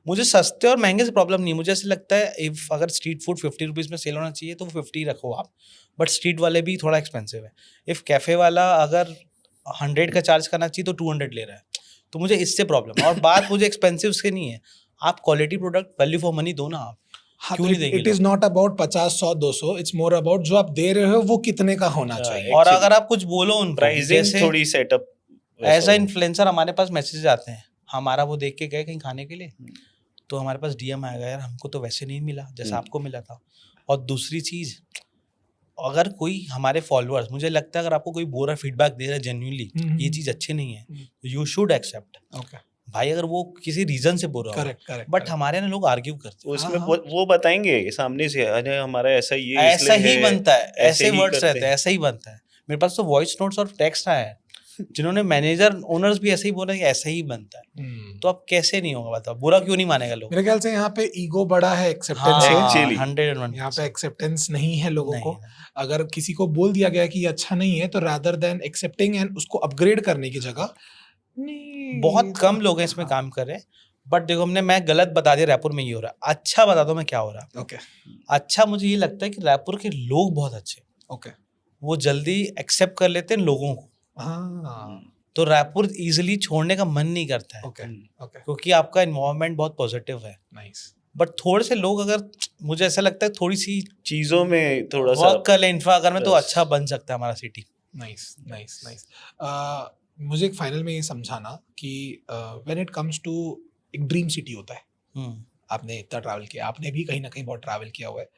मुझे सस्ते और महंगे से प्रॉब्लम नहीं, मुझे ऐसे लगता है इफ अगर स्ट्रीट फूड 50 रुपीज़ में सेल होना चाहिए तो वो 50 रखो आप, बट स्ट्रीट वाले भी थोड़ा एक्सपेंसिव है। इफ कैफे वाला अगर 100 का चार्ज करना चाहिए तो 200 ले रहा है, तो मुझे इससे प्रॉब्लम। और बात मुझे एक्सपेंसिव से नहीं है, आप quality product value for money दो ना आप। हाँ, क्यों नहीं देंगे इट इज लोग? Not about 50 100 200, it's more about जो आप दे रहे हो वो कितने का होना हाँ, चाहिए। और actually, अगर आप कुछ बोलो उनको, प्राइसिंग जैसे थोड़ी सेटअप एज अ इन्फ्लुएंसर हमारे पास मैसेज आते हैं, हमारा वो देख के गए कहीं खाने के लिए, तो हमारे पास डीएम आएगा, यार हमको तो वैसे नहीं मिला जैसा आपको मिला था। और दूसरी चीज, अगर कोई हमारे फॉलोअर्स, मुझे लगता है अगर आपको कोई बुरा फीडबैक दे रहा है जेन्युइनली ये चीज अच्छी नहीं है, यू शुड एक्सेप्ट ओके भाई, अगर वो किसी रीजन से बोल रहा हो। करेक्ट करेक्ट बट हमारे यहाँ लोग आर्ग्यू करते हैं, उसमें हाँ, वो बताएंगे सामने से, अरे हमारा ऐसा ये ऐसा इसलिए ही है, बनता है, ऐसे ही वर्ड्स करते रहते हैं, ऐसा ही बनता है। मेरे पास तो वॉइस नोट्स और टेक्स्ट आया है जिन्होंने मैनेजर ओनर्स भी ऐसे ही बोला कि ऐसा ही बनता है। तो अब कैसे नहीं होगा बताओ, बुरा क्यों नहीं मानेगा लोग? मेरे ख्याल से यहाँ पे ईगो बड़ा है एक्सेप्टेंस हाँ, से। Actually, 101%। यहाँ पे एक्सेप्टेंस नहीं है लोगों नहीं, को। अगर किसी को बोल दिया गया कि ये अच्छा नहीं है तो रादर देन एक्सेप्टिंग एंड उसको अपग्रेड करने की जगह नहीं, बहुत कम लोग हैं इसमें काम कर रहे हैं। बट देखो, मैं गलत बता दिया रायपुर में ये हो रहा है। अच्छा बता दो मैं क्या हो रहा है। ओके अच्छा, मुझे ये लगता है कि रायपुर के लोग बहुत अच्छे, ओके वो जल्दी एक्सेप्ट कर लेते हैं लोगों को, हाँ तो रायपुर इजीली छोड़ने का मन नहीं करता है, ओके ओके क्योंकि आपका इन्वायरमेंट बहुत पॉजिटिव है। नाइस। बट थोड़े से लोग, अगर मुझे ऐसा लगता है थोड़ी सी चीजों में थोड़ा सा वर्क कर ले इंफ्रा अगर में, तो Yes. अच्छा बन सकता है हमारा सिटी। Nice nice nice. मुझे एक फाइनल में ये समझाना कि व्हेन इट कम्स टू एक ड्रीम सिटी होता है, आपने इतना ट्रैवल किया, आपने भी कहीं ना कहीं बहुत ट्रैवल किया हुआ है,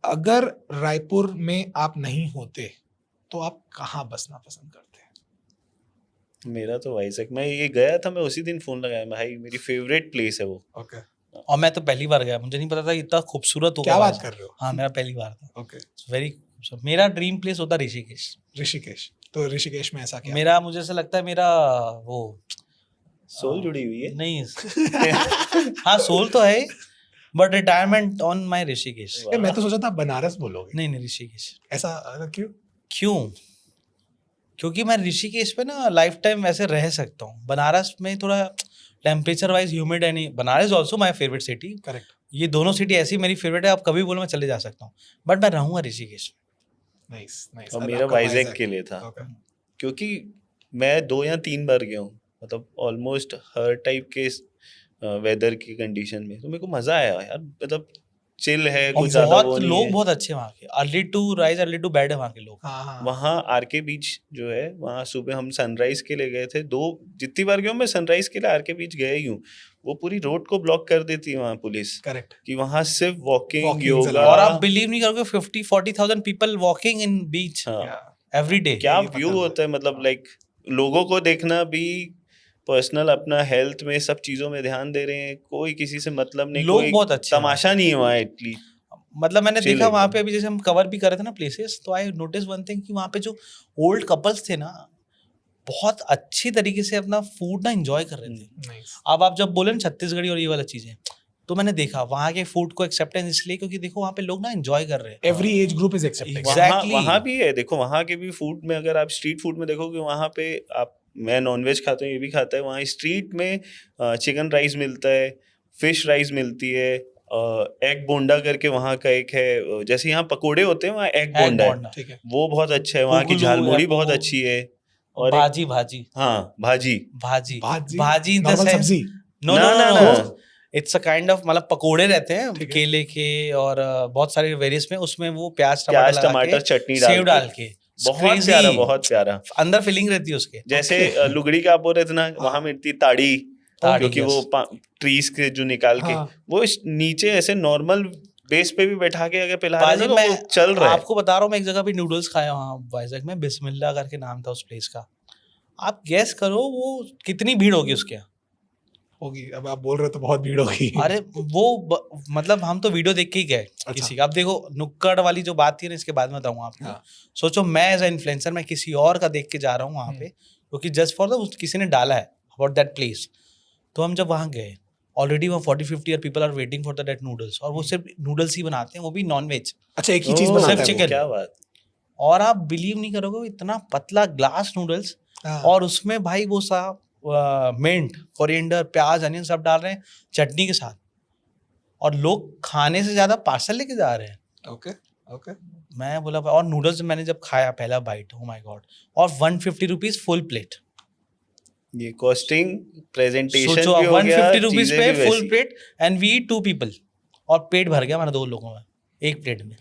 अगर रायपुर में आप नहीं होते तो आप कहाँ बसना पसंद करते हैं? मेरा तो वाइजैक, मैं ये गया था, मैं उसी दिन फोन लगाया, भाई मेरी फेवरेट प्लेस है वो। ओके और मैं तो पहली बार गया, मुझे नहीं पता था इतना खूबसूरत होगा। क्या बात कर रहे हो? हाँ, मेरा पहली बार था, ओके वेरी खूबसूरत। मेरा ड्रीम प्लेस होता ऋषिकेश। ऋषिकेश, तो ऋषिकेश में ऐसा क्या? मेरा, मुझे ऐसा लगता है मेरा वो सोल जुड़ी हुई है। नहीं हाँ, सोल तो है, but retirement on my Rishikesh. ए, मैं तो सोचा था बनारस बोलोगे। नहीं नहीं, ऋषिकेश। ऐसा क्यों? क्यों? क्योंकि मैं ऋषिकेश पे ना लाइफ टाइम वैसे रह सकता हूँ। बनारस में थोड़ा टेम्परेचर वाइज ह्यूमिड है नहीं। Banaras also my favourite city. Correct. ये दोनों सिटी ऐसी मेरी फेवरेट है, आप कभी बोलो मैं चले जा सकता हूँ, बट मैं रहूंगा ऋषिकेश में। Nice nice. और मेरा वाइजैक के लिए था, ओके क्योंकि मैं 2 या 3 बार गया हूँ, मतलब ऑलमोस्ट हर टाइप के वेदर की कंडीशन में, तो मेरे को मजा आया यार, मतलब चिल है, और कुछ ज्यादा वो बहुत नहीं लोग है। बहुत अच्छे वहाँ के, early to rise early to bed है वहाँ के लोग। हाँ हाँ वहाँ आरके बीच जो है, वहाँ सुबह हम सनराइज के लिए गए थे। जितनी बार गया हूँ मैं सनराइज के लिए आरके बीच गया ही हूँ। वो पूरी रोड को ब्लॉक कर देती है वहाँ पुलिस, करेक्ट। कि वहाँ सिर्फ वॉकिंग Walking योगा। allowed। और आप बिलीव नहीं करोगे 50-40,000 पीपल वॉकिंग इन बीच हाँ, एवरी डे। क्या ये पता व्यू है। होता है, मतलब लाइक लोगों को देखना भी, पर्सनल अपना हेल्थ में सब चीजों में ध्यान दे रहे हैं, कोई किसी से मतलब नहीं, लोग कोई बहुत अच्छे हैं तमाशा नहीं है वहाँ इटली। मतलब मैंने chill देखा वहाँ एकदम। पे, अभी जैसे हम कवर भी कर रहे थे ना प्लेसेस, तो आई नोटिस वन थिंग कि वहाँ पे जो ओल्ड कपल्स थे ना, बहुत अच्छी तरीके से अपना फूड ना एंजॉय कर रहे थे। नाइस। अब आप जब बोले ना छत्तीसगढ़ी और ये वाला चीजें, तो मैंने देखा वहाँ के फूड को एक्सेप्टेंस इसलिए क्योंकि देखो वहाँ पे लोग ना एंजॉय कर रहे हैं। Every age group is accepting. Exactly. वहाँ भी है, देखो वहाँ के भी फूड में, अगर आप स्ट्रीट फूड में देखोगे, वहाँ पे आप, मैं नॉनवेज खाता हूँ, ये भी खाता है, वहाँ स्ट्रीट में चिकन राइस मिलता है, फिश राइस मिलती है, एग बोंडा करके वहाँ का एक है, जैसे यहाँ पकोड़े होते हैं, वहाँ एग बोंडा है, ठीक है। वो बहुत अच्छा है। वहाँ की पुगलू झालमुड़ी या बहुत पुगलू। अच्छी है। और एक, भाजी भाजी हाँ भाजी, भाजी भाजी भाजी इन द नॉर्मल सेंस, सब्जी। नो ना, नो ना, नो, ना। इट्स अ काइंड ऑफ, मतलब पकोड़े रहते हैं ठीक है। केले के और बहुत सारे वेरियस में, उसमें वो प्याज प्याज टमाटर टमाटर चटनी सेव डाल डाल के, के, बहुत Crazy. प्यारा, बहुत प्यारा। अंदर फीलिंग रहती है उसके। जैसे लुगड़ी का आप बोल रहे थे ना, वहाँ मिलती ताड़ी, ताड़ी, क्योंकि yes. वो ट्रीज के जो निकाल के, हाँ। वो नीचे ऐसे नॉर्मल बेस पे भी बैठा के अगर पिला रहे बाजी हैं तो मैं वो चल रहा है। आपको बता रहा हूँ, मैं एक जगह पे नूडल्स खाया वहाँ वाइजैक में, बिस्मिल्लाह करके नाम था उस प्लेस का। आप गैस करो वो कितनी भीड़ होगी उसके यहाँ। होगी, अब आप बोल रहे हो तो बहुत भीड़ होगी। अरे मतलब हम तो वीडियो देख के ही गए किसी का। अब देखो नुक्कड़ वाली जो बात थी ना, इसके बाद में बताऊंगा आपको। हाँ। सोचो मैं एज ए इन्फ्लुएंसर मैं किसी और का देख के जा रहा हूँ वहाँ पे, क्योंकि जस्ट फॉर द किसी ने डाला है अबाउट दैट प्लेस। तो हम जब वहाँ गए, ऑलरेडी वहाँ 40-50 people are waiting for that noodles, और वो सिर्फ नूडल्स ही बनाते हैं, वो भी नॉन वेज। अच्छा, एक ही चीज ओह, बनाता सिर्फ है वो। चिकन। क्या बात। और आप बिलीव नहीं करोगे, इतना पतला ग्लास नूडल्स, हाँ। और उसमें भाई वो सा मिंट, कोरिएंडर, प्याज, अनियन सब डाल रहे हैं चटनी के साथ, और लोग खाने से ज्यादा पार्सल लेके जा रहे हैं। Okay okay. मैं बोला, और नूडल्स मैंने जब खाया पहला बाइट, ओ माय गॉड, और 150 रुपीज फुल प्लेट। ये कॉस्टिंग, प्रेजेंटेशन सोचो भी आप, हो गया, 150 रुपीज चीजें पे भी फुल वैसी। प्लेट, एंड वी 2 पीपल, और पेट भर गया हमारा 2 लोगों में एक प्लेट में।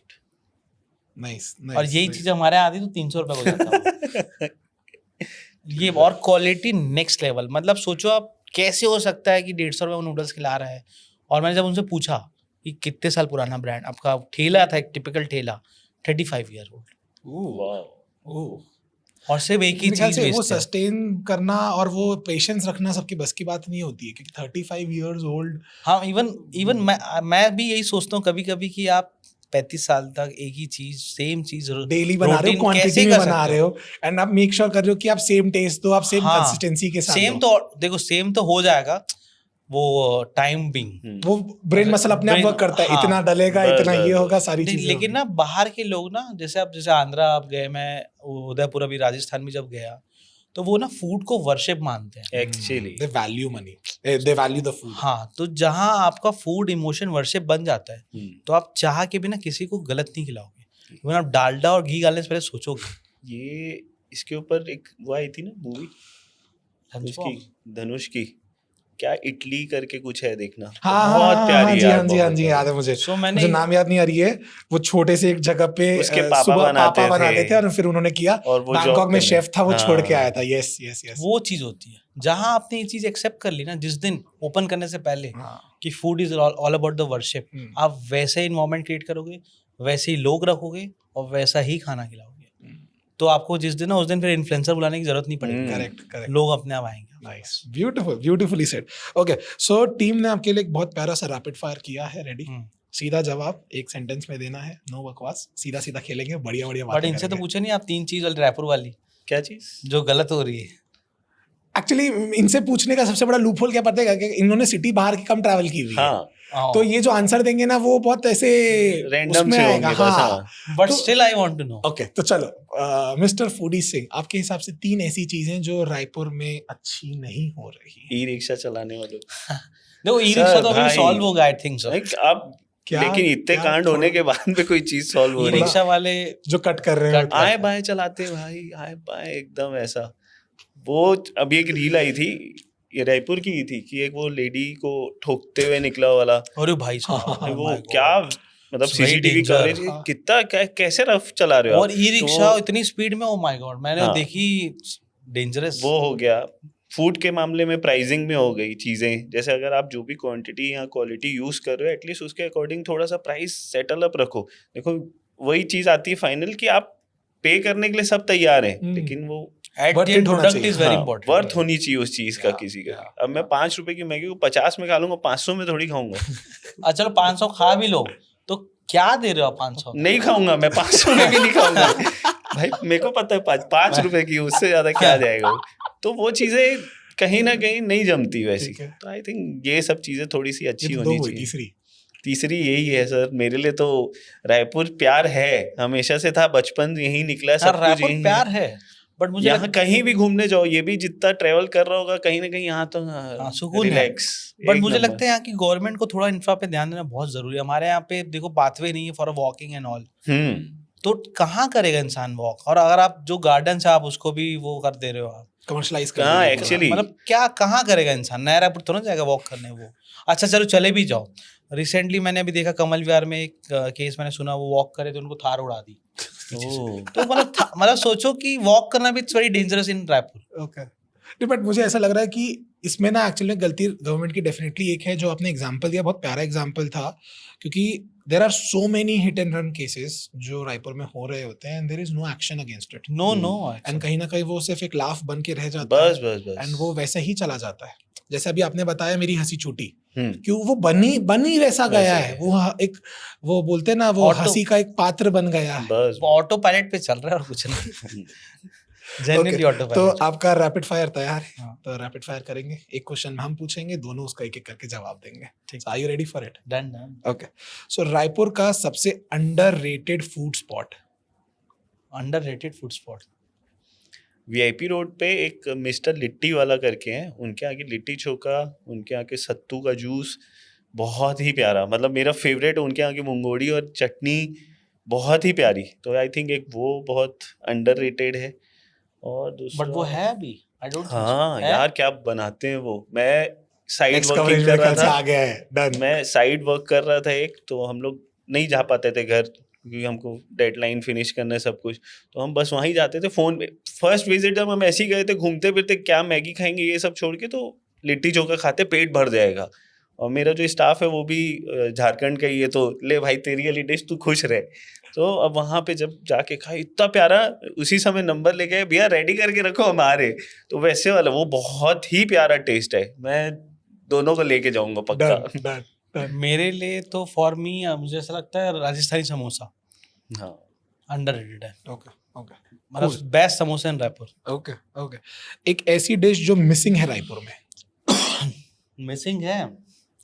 नाइस और यही चीज हमारे यहाँ आती तो 300 रुपए हो जाता। ये और क्वालिटी नेक्स्ट लेवल। मतलब सोचो आप, कैसे हो सकता है कि 150 रुपए में नूडल्स खिला रहा है। और मैंने जब उनसे पूछा कि कितने साल पुराना ब्रांड आपका, ठेला था एक टिपिकल ठेला, 35 ईयर ओल्ड, वाह। और सिर्फ एक ही मेरे ख्याल चीज से वो बेचते हैं। सस्टेन करना और वो पेशेंस रखना सबकी बस की बात नहीं होती है, क्योंकि 35 इयर्स ओल्ड। हाँ, इवन मैं भी यही सोचता हूँ कभी कभी कि आप 35 साल तक एक ही चीज, सेम चीज डेली बना रहे हो, क्वांटिटी में बना रहे हो, एंड आप मेक श्योर कर रहे हो कि आप सेम टेस्ट दो, आप सेम हाँ, कंसिस्टेंसी के साथ सेम। दो। तो देखो सेम तो हो जाएगा वो टाइम बिंग, वो ब्रेन मसल अपने आप brain- वर्क करता है, हाँ। इतना डलेगा, बस, इतना बस, ये बस। होगा, सारी नहीं, चीजें लेकिन ना बाहर के लोग ना, जैसे आंध्रा आप गए, मैं उदयपुर अभी राजस्थान में जब गया, तो वो ना फूड को वर्शिप मानते हैं। Actually they value money, they value the food. हाँ, तो जहाँ आपका फूड इमोशन वर्शिप बन जाता है, तो आप चाह के बिना किसी को गलत नहीं खिलाओगे। इवन आप डालडा और घी डालने से पहले सोचोगे। ये इसके ऊपर एक वो आई थी ना मूवी, उसकी धनुष की, क्या इटली करके कुछ है, देखना। हाँ बहुत हाँ प्यारी हाँ जी, यार, हाँ जी, हाँ बहुत जी, प्यारी। याद है मुझे। So मैंने मुझे नाम याद नहीं आ रही है। वो छोटे से एक जगह पे उसके पापा सुबह बनाते पापा बनाते थे। थे, और फिर उन्होंने किया, और वो बैंकॉक जॉब में करने- शेफ था, वो छोड़ के हाँ। आया था। Yes yes yes. वो चीज होती है जहाँ आपने ये चीज एक्सेप्ट कर ली ना, जिस दिन ओपन करने से पहले हाँ। कि food is all about the worship, hmm. आप वैसे इन्वायरमेंट क्रिएट करोगे, वैसे ही लोग रखोगे, और वैसा ही खाना खिलाओगे, तो आपको जिस दिन ना उस दिन फिर इन्फ्लुएंसर बुलाने की जरूरत नहीं पड़ेगी। Correct correct. लोग अपने आप आएंगे। Nice, beautiful, beautifully said. Okay, so team ने आपके लिए एक बहुत प्यारा सा रैपिड फायर किया है, रेडी? सीधा जवाब एक सेंटेंस में देना है, नो बकवास, सीधा सीधा खेलेंगे, बढ़िया बढ़िया बट बातें इनसे तो करेंगे। पूछे नहीं आप 3 चीज वाली रायपुर वाली क्या चीज? जो गलत हो रही है। एक्चुअली इनसे पूछने का सबसे बड़ा लूपहोल क्या पता है कि इन्होंने सिटी बाहर की कम ट्रैवल की हुई है। हाँ, तो ये जो आंसर देंगे ना, वो बहुत ऐसे रैंडम उसमें से आएगा। होंगे बस। हाँ। हाँ, बट तो- still I want to know. Okay, तो चलो मिस्टर फूडी सिंह, आपके हिसाब से 3 ऐसी चीजें जो रायपुर में अच्छी नहीं हो रही। ई रिक्शा चलाने वालों। देखो ई रिक्शा तो अभी भाई। सॉल्व हो गया आई थिंक सो। अब क्या- लेकिन इतने क्या कांड होने के बाद में कोई चीज सॉल्व हो ई रही है। रिक्शा वाले जो कट कर रहे हैं। कट- आए बाएं चलाते भाई, आए बाएं एकदम ऐसा। वो अभी एक रील आई थी, ये रायपुर की ही थी, कि एक वो लेडी को ठोकते हुए निकला वाला। अरे भाई साहब, हाँ, वो my God. क्या मतलब It's very CCTV danger. Coverage हाँ। कितना कैसे रफ चला रहे हो और आप? ई रिक्शा तो इतनी स्पीड में, ओ माय गॉड, मैंने हाँ। देखी, डेंजरस। वो हो गया। फूड के मामले में प्राइसिंग में हो गई चीजें, जैसे अगर आप जो भी क्वांटिटी या क्वालिटी यूज कर रहे हो, एटलीस्ट उसके अकॉर्डिंग थोड़ा सा प्राइस सेटल अप रखो। देखो वही चीज आती है फाइनल कि आप पे करने के लिए सब तैयार हैं, लेकिन वो at Worth the it and होना प्रोडक्ट चाहिए। इज वेरी हाँ, इंपॉर्टेंट। वर्थ होनी चाहिए उस चीज का Yeah, किसी का। yeah, अब मैं 5 रुपए की मैगी को 50 में खा लूंगा, 500 में थोड़ी खाऊंगा। अच्छा चलो 500 खा भी लो, तो क्या दे रहे हो आप 500? नहीं खाऊंगा मैं, 500 में भी नहीं खाऊंगा भाई। मेरे को पता है 5 रुपए की, उससे ज्यादा क्या जाएगा वो। तो वो चीजें कहीं ना कहीं नहीं जमती वैसी। ठीक है। तो आई थिंक ये सब चीजें थोड़ी सी अच्छी ये तो होनी 2 हुई, चाहिए। तीसरी तीसरी यही है सर, मेरे लिए तो रायपुर प्यार है, हमेशा से था, बचपन यही निकला, यार सब कुछ रायपुर यही प्यार है। है, बट मुझे यहाँ कहीं भी घूमने जाओ, ये भी जितना ट्रेवल कर रहा होगा कहीं ना कहीं यहाँ तो सुकून है। रिलैक्स। बट मुझे लगता है यहाँ की गवर्नमेंट को थोड़ा इंफ्रा पे ध्यान देना बहुत जरूरी है। हमारे यहाँ पे देखो पाथवे नहीं है फॉर वॉकिंग एंड ऑल, तो कहाँ करेगा इंसान वॉक? और अगर आप जो गार्डन है आप उसको भी वो कर दे रहे हो, आप कमर्शलाइज कर हाँ, रही है। actually- मतलब क्या कहाँ करेगा इंसान? नया रायपुर तो ना जाएगा वॉक करने वो। अच्छा चलो चले भी जाओ, रिसेंटली मैंने अभी देखा कमल विहार में एक केस मैंने सुना, वो वॉक करे तो उनको थार उड़ा दी। तो मतलब सोचो कि वॉक करना भी it's very dangerous in Raipur. Okay, नहीं बट मुझे ऐसा लग रहा है कि इसमें ना एक्चुअली गलती गवर्नमेंट की डेफिनेटली एक है। जो आपने एग्जांपल दिया बहुत प्यारा एग्जांपल था, क्योंकि there are so many hit and run cases जो रायपुर में हो रहे होते हैं, and there is no action against it. No and कहीं ना कहीं वो सिर्फ एक लाफ बन के रह जाता है, बस बस एंड बस। वो वैसे ही चला जाता है। जैसे अभी आपने बताया मेरी हंसी छूटी, हम्म, क्यों वो बनी वैसा गया वैसे है, गया वो बोलते हैं ना, वो Auto- हंसी का एक पात्र बन गया है। बस वो ऑटो पायलट पे चल रहा है और कुछ नहीं, जेन्युइनली ऑटो तो पायलट। आपका रैपिड फायर तैयार है? हाँ। तो रैपिड फायर करेंगे, एक क्वेश्चन हम पूछेंगे, दोनों उसका एक एक करके जवाब देंगे। ठीक। Are you ready for it? Done done. Okay, so Raipur का सबसे underrated food spot. Underrated food spot. VIP road पे एक मिस्टर लिट्टी वाला करके हैं, उनके आगे लिट्टी चोखा, उनके आगे सत्तू का जूस बहुत ही प्यारा, मतलब मेरा फेवरेट। उनके आगे मुंगोड़ी और चटनी बहुत ही प्यारी, तो आई थिंक एक वो बहुत अंडररेटेड है। और दूसरा, बट वो है अभी, आई डोंट हाँ यार क्या बनाते हैं वो। मैं साइड नेक्स्ट वर्किंग कवरेज कर में रहा कल से था, आ गया है, डन। मैं साइड वर्क कर रहा था एक, तो हम लोग नहीं जा पाते थे घर क्योंकि हमको डेडलाइन फिनिश करना है सब कुछ, तो हम बस वहीं जाते थे फ़ोन पे। फर्स्ट विजिट जब हम ऐसे ही गए थे घूमते फिरते, क्या मैगी खाएंगे ये सब छोड़ के, तो लिट्टी चोखा खाते पेट भर जाएगा। और मेरा जो स्टाफ है वो भी झारखंड का ही है, तो ले भाई तेरी वाली डिश तू खुश रहे। तो अब वहाँ पे जब जाके खाए इतना प्यारा, उसी समय नंबर ले गए, भैया रेडी करके रखो हम आ रहे। तो वैसे वाला वो बहुत ही प्यारा टेस्ट है, मैं दोनों को लेके जाऊंगा पक्का। Done done done. मेरे लिए तो फॉर मी मुझे ऐसा लगता है राजस्थानी समोसा हाँ अंडररेटेड है, ओके ओके मतलब best samosa in Raipur. Okay okay. एक ऐसी डिश जो मिसिंग है रायपुर में। मिसिंग है,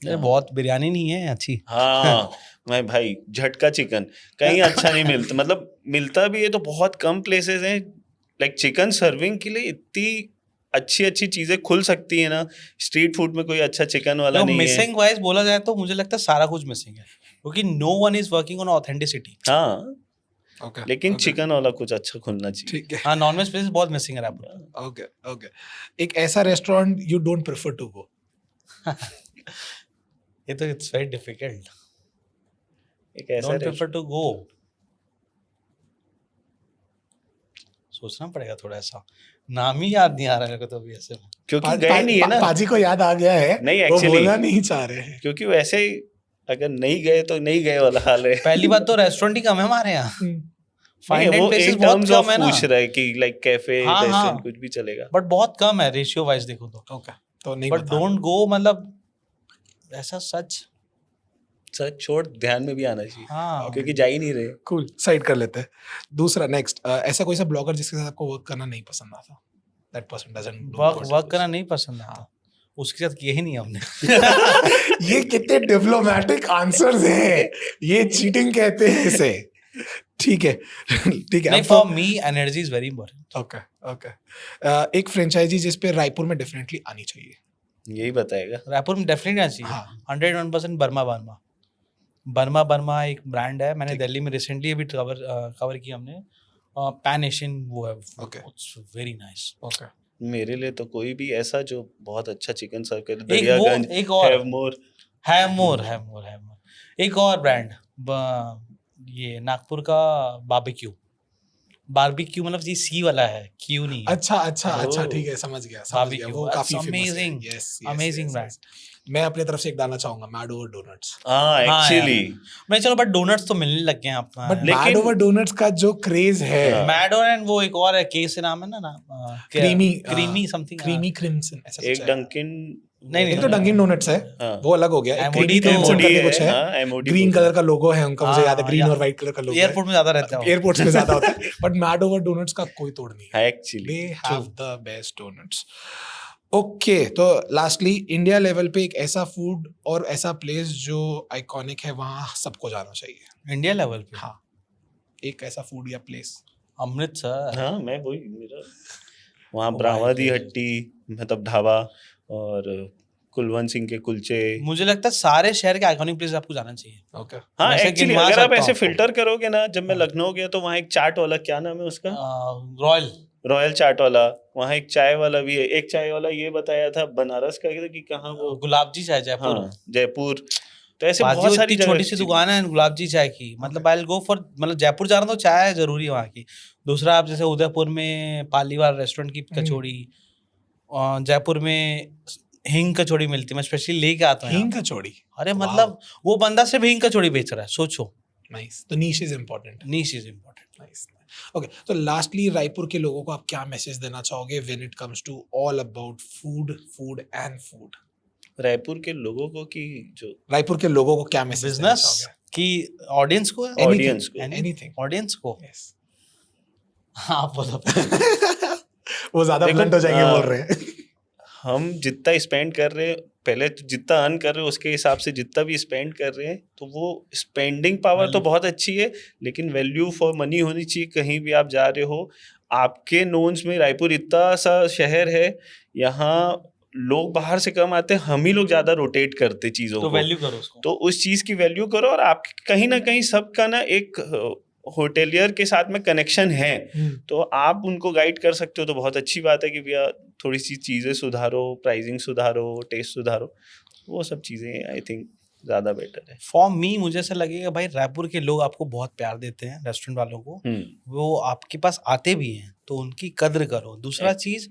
ये बहुत बिरयानी नहीं है अच्छी। हाँ मैं भाई झटका चिकन कहीं अच्छा नहीं मिलता, मतलब मिलता भी है तो बहुत कम प्लेसेस हैं। लाइक चिकन सर्विंग के लिए इतनी अच्छी अच्छी चीजें खुल सकती है ना, स्ट्रीट फूड में कोई अच्छा चिकन वाला तो नहीं है। मिसिंग वाइज बोला जाए तो मुझे लगता है सारा कुछ मिसिंग है, क्योंकि no one is working on authenticity. हाँ ओके लेकिन ओके, चिकन वाला कुछ अच्छा खुलना चाहिए। ठीक है। हाँ, नॉनवेज प्लेसेस बहुत मिसिंग है रायपुर। Okay okay. एक ऐसा restaurant you don't prefer to go. ये तो इट्स वेरी डिफिकल्ट, एक ऐसा डोंट प्रेफर टू गो। सोचना पड़ेगा थोड़ा सा, नाम ही याद नहीं आ रहा है मेरे को तो अभी ऐसे में। क्योंकि गए नहीं है ना, पाजी को याद आ गया है, नहीं वो एक्चुअली बोलना नहीं चाह रहे हैं। क्योंकि वैसे ही अगर नहीं गए तो नहीं गए वाला हाल है। पहली बात तो रेस्टोरेंट ही कम है हमारे यहाँ, नहीं, फाइन वो प्लेसेस एक बहुत टर्म्स कम ऑफ है ना, पूछ रहा है कि लाइक कैफे हाँ, रेस्टोरेंट हाँ। कुछ भी चलेगा। बट बहुत कम है रेशियो वाइज देखो तो। ओके, तो नहीं बट बता डोंट गो, मतलब ऐसा सच। सच छोड़, ध्यान में भी आना चाहिए हाँ, क्योंकि जा ही नहीं रहे। कूल, साइड कर लेते हैं। दूसरा नेक्स्ट, ऐसा कोई सा ब्लॉगर जिसके साथ आपको वर्क करना नहीं पसंद आता? That person doesn't do work करना नहीं पसंद आता, उसके साथ किए ही नहीं हमने। ये कितने डिप्लोमेटिक आंसर्स हैं, ये चीटिंग कहते हैं इसे। ठीक है ठीक है। नहीं, अब तो for me energy is very important. Okay okay. एक फ्रेंचाइजी जिस पे रायपुर में डेफिनेटली आनी चाहिए। यही बताएगा। रायपुर में डेफिनेटली आना चाहिए, हाँ 101% बर्मा एक ब्रांड है, मैंने दिल्ली में रिसेंटली अभी कवर किया हमने, पैन एशियन वो है, Okay. It's very nice. Okay मेरे लिए तो कोई भी ऐसा जो बहुत अच्छा चिकन सर्व करे, एक दरियागंज, एक और हैवमोर। है एक और ब्रांड, ये नागपुर का बारबेक्यू, मतलब ये सी वाला है, क्यू नहीं है। अच्छा अच्छा अच्छा, Oh. ठीक है, समझ गया। Barbecue, वो that's काफी फेमस है। amazing, Yes, amazing yes, brand। yes. मैं अपनी तरफ से एक डालना चाहूंगा, मैड ओवर डोनट्स। हाँ एक्चुअली मैं चलो, बट डोनट्स तो मिलने लग गए हैं अपना। बट लेकिन- मैड ओवर डोनट्स का जो क्रेज है, हाँ। मैडोन एंड वो एक और है, के से नाम है ना, क्रीमी समथिंग, क्रीमी क्रिम्सन ऐसा एक कुछ है। डंकिन। नहीं, एक तो डंकिन डोनट्स है, हाँ। वो अलग हो गया। MOD क्रीमी तो- क्रिम्सन MOD करके है, कुछ है, हाँ, MOD ग्रीन बोलते कलर का लोगो है उनका, मुझे याद है, हाँ, ग्रीन या- और व्हाइट कलर का लोगो है। एयरपोर्ट में ज्यादा रहता है। एयरपोर्ट्स में ज्यादा होता है, बट मैड ओवर डोनट्स का कोई तोड़ नहीं है। है actually. They have the best doughnuts. Okay, तो लास्टली इंडिया लेवल पे एक ऐसा फूड और ऐसा प्लेस जो आइकॉनिक है, वहाँ सबको जाना चाहिए। इंडिया लेवल पे हाँ, एक ऐसा फूड या प्लेस। अमृतसर। हाँ मैं वही मेरा वहाँ Oh ब्रावादी my हट्टी, मतलब ढाबा, और कुलवंत सिंह के कुलचे। मुझे लगता है सारे शहर के आइकॉनिक प्लेस आपको जाना चाहिए। ओके हाँ वैसे एक्चुअली गिनवा अगर आप सकता हूँ ऐसे आपको। फिल्टर करोगे ना, जब मैं हाँ। लखनऊ गया तो वहाँ एक चाट वाला, क्या नाम है उसका, रॉयल रॉयल चाट वाला, वहाँ एक चाय वाला भी है। एक चाय वाला ये बताया था बनारस का कि कहाँ वो, गुलाब जी चाय जयपुर। हाँ जयपुर। तो ऐसे बाजू बहुत सारी इतनी जगह छोटी सी दुकान है गुलाब जी चाय की, मतलब आई विल गो फॉर, मतलब जयपुर जा रहा हूँ तो चाय जरूरी है वहाँ की। दूसरा, आप जैसे उदयपुर में पालीवाल रेस्टोरेंट की कचौड़ी, जयपुर में हिंग कचौड़ी मिलती है, मैं स्पेशली लेके आता हूँ हींग यहाँ। कचौड़ी। अरे Wow. मतलब वो बंदा सिर्फ हिंग कचौड़ी बेच रहा है, सोचो। नाइस, तो niche is important. Niche is important. Nice. Okay, तो लास्टली रायपुर के लोगों को आप क्या मैसेज देना चाहोगे when it comes to all about food and food? Raipur के लोगों को कि जो रायपुर के लोगों को क्या मैसेज देना बिजनेस चाहोगे? की ऑडियंस को, ऑडियंस को एनीथिंग। ऑडियंस को यस। हाँ बोलो। वो ज्यादा देखो, ब्लंट हो जाएंगे बोल रहे हैं। हम जितना स्पेंड कर रहे हैं, पहले तो जितना अर्न कर रहे हैं उसके हिसाब से जितना भी स्पेंड कर रहे हैं, तो वो स्पेंडिंग पावर तो Value. बहुत अच्छी है, लेकिन वैल्यू फॉर मनी होनी चाहिए। कहीं भी आप जा रहे हो, आपके नोन्स में रायपुर इतना सा शहर है, यहाँ लोग बाहर से कम आते हैं, हम ही लोग ज्यादा रोटेट करते चीजों तो को। वैल्यू करो उसको। तो उस चीज की वैल्यू करो, और आप कहीं ना कहीं सबका ना एक होटेलियर के साथ में कनेक्शन है, तो आप उनको गाइड कर सकते हो, तो बहुत अच्छी बात है कि भैया थोड़ी सी चीज़ें सुधारो, प्राइसिंग सुधारो, टेस्ट सुधारो, वो सब चीज़ें आई थिंक ज़्यादा बेटर है। फॉर मी मुझे ऐसा लगेगा भाई रायपुर के लोग आपको बहुत प्यार देते हैं, रेस्टोरेंट वालों को, वो आपके पास आते भी हैं, तो उनकी कद्र करो। दूसरा चीज़,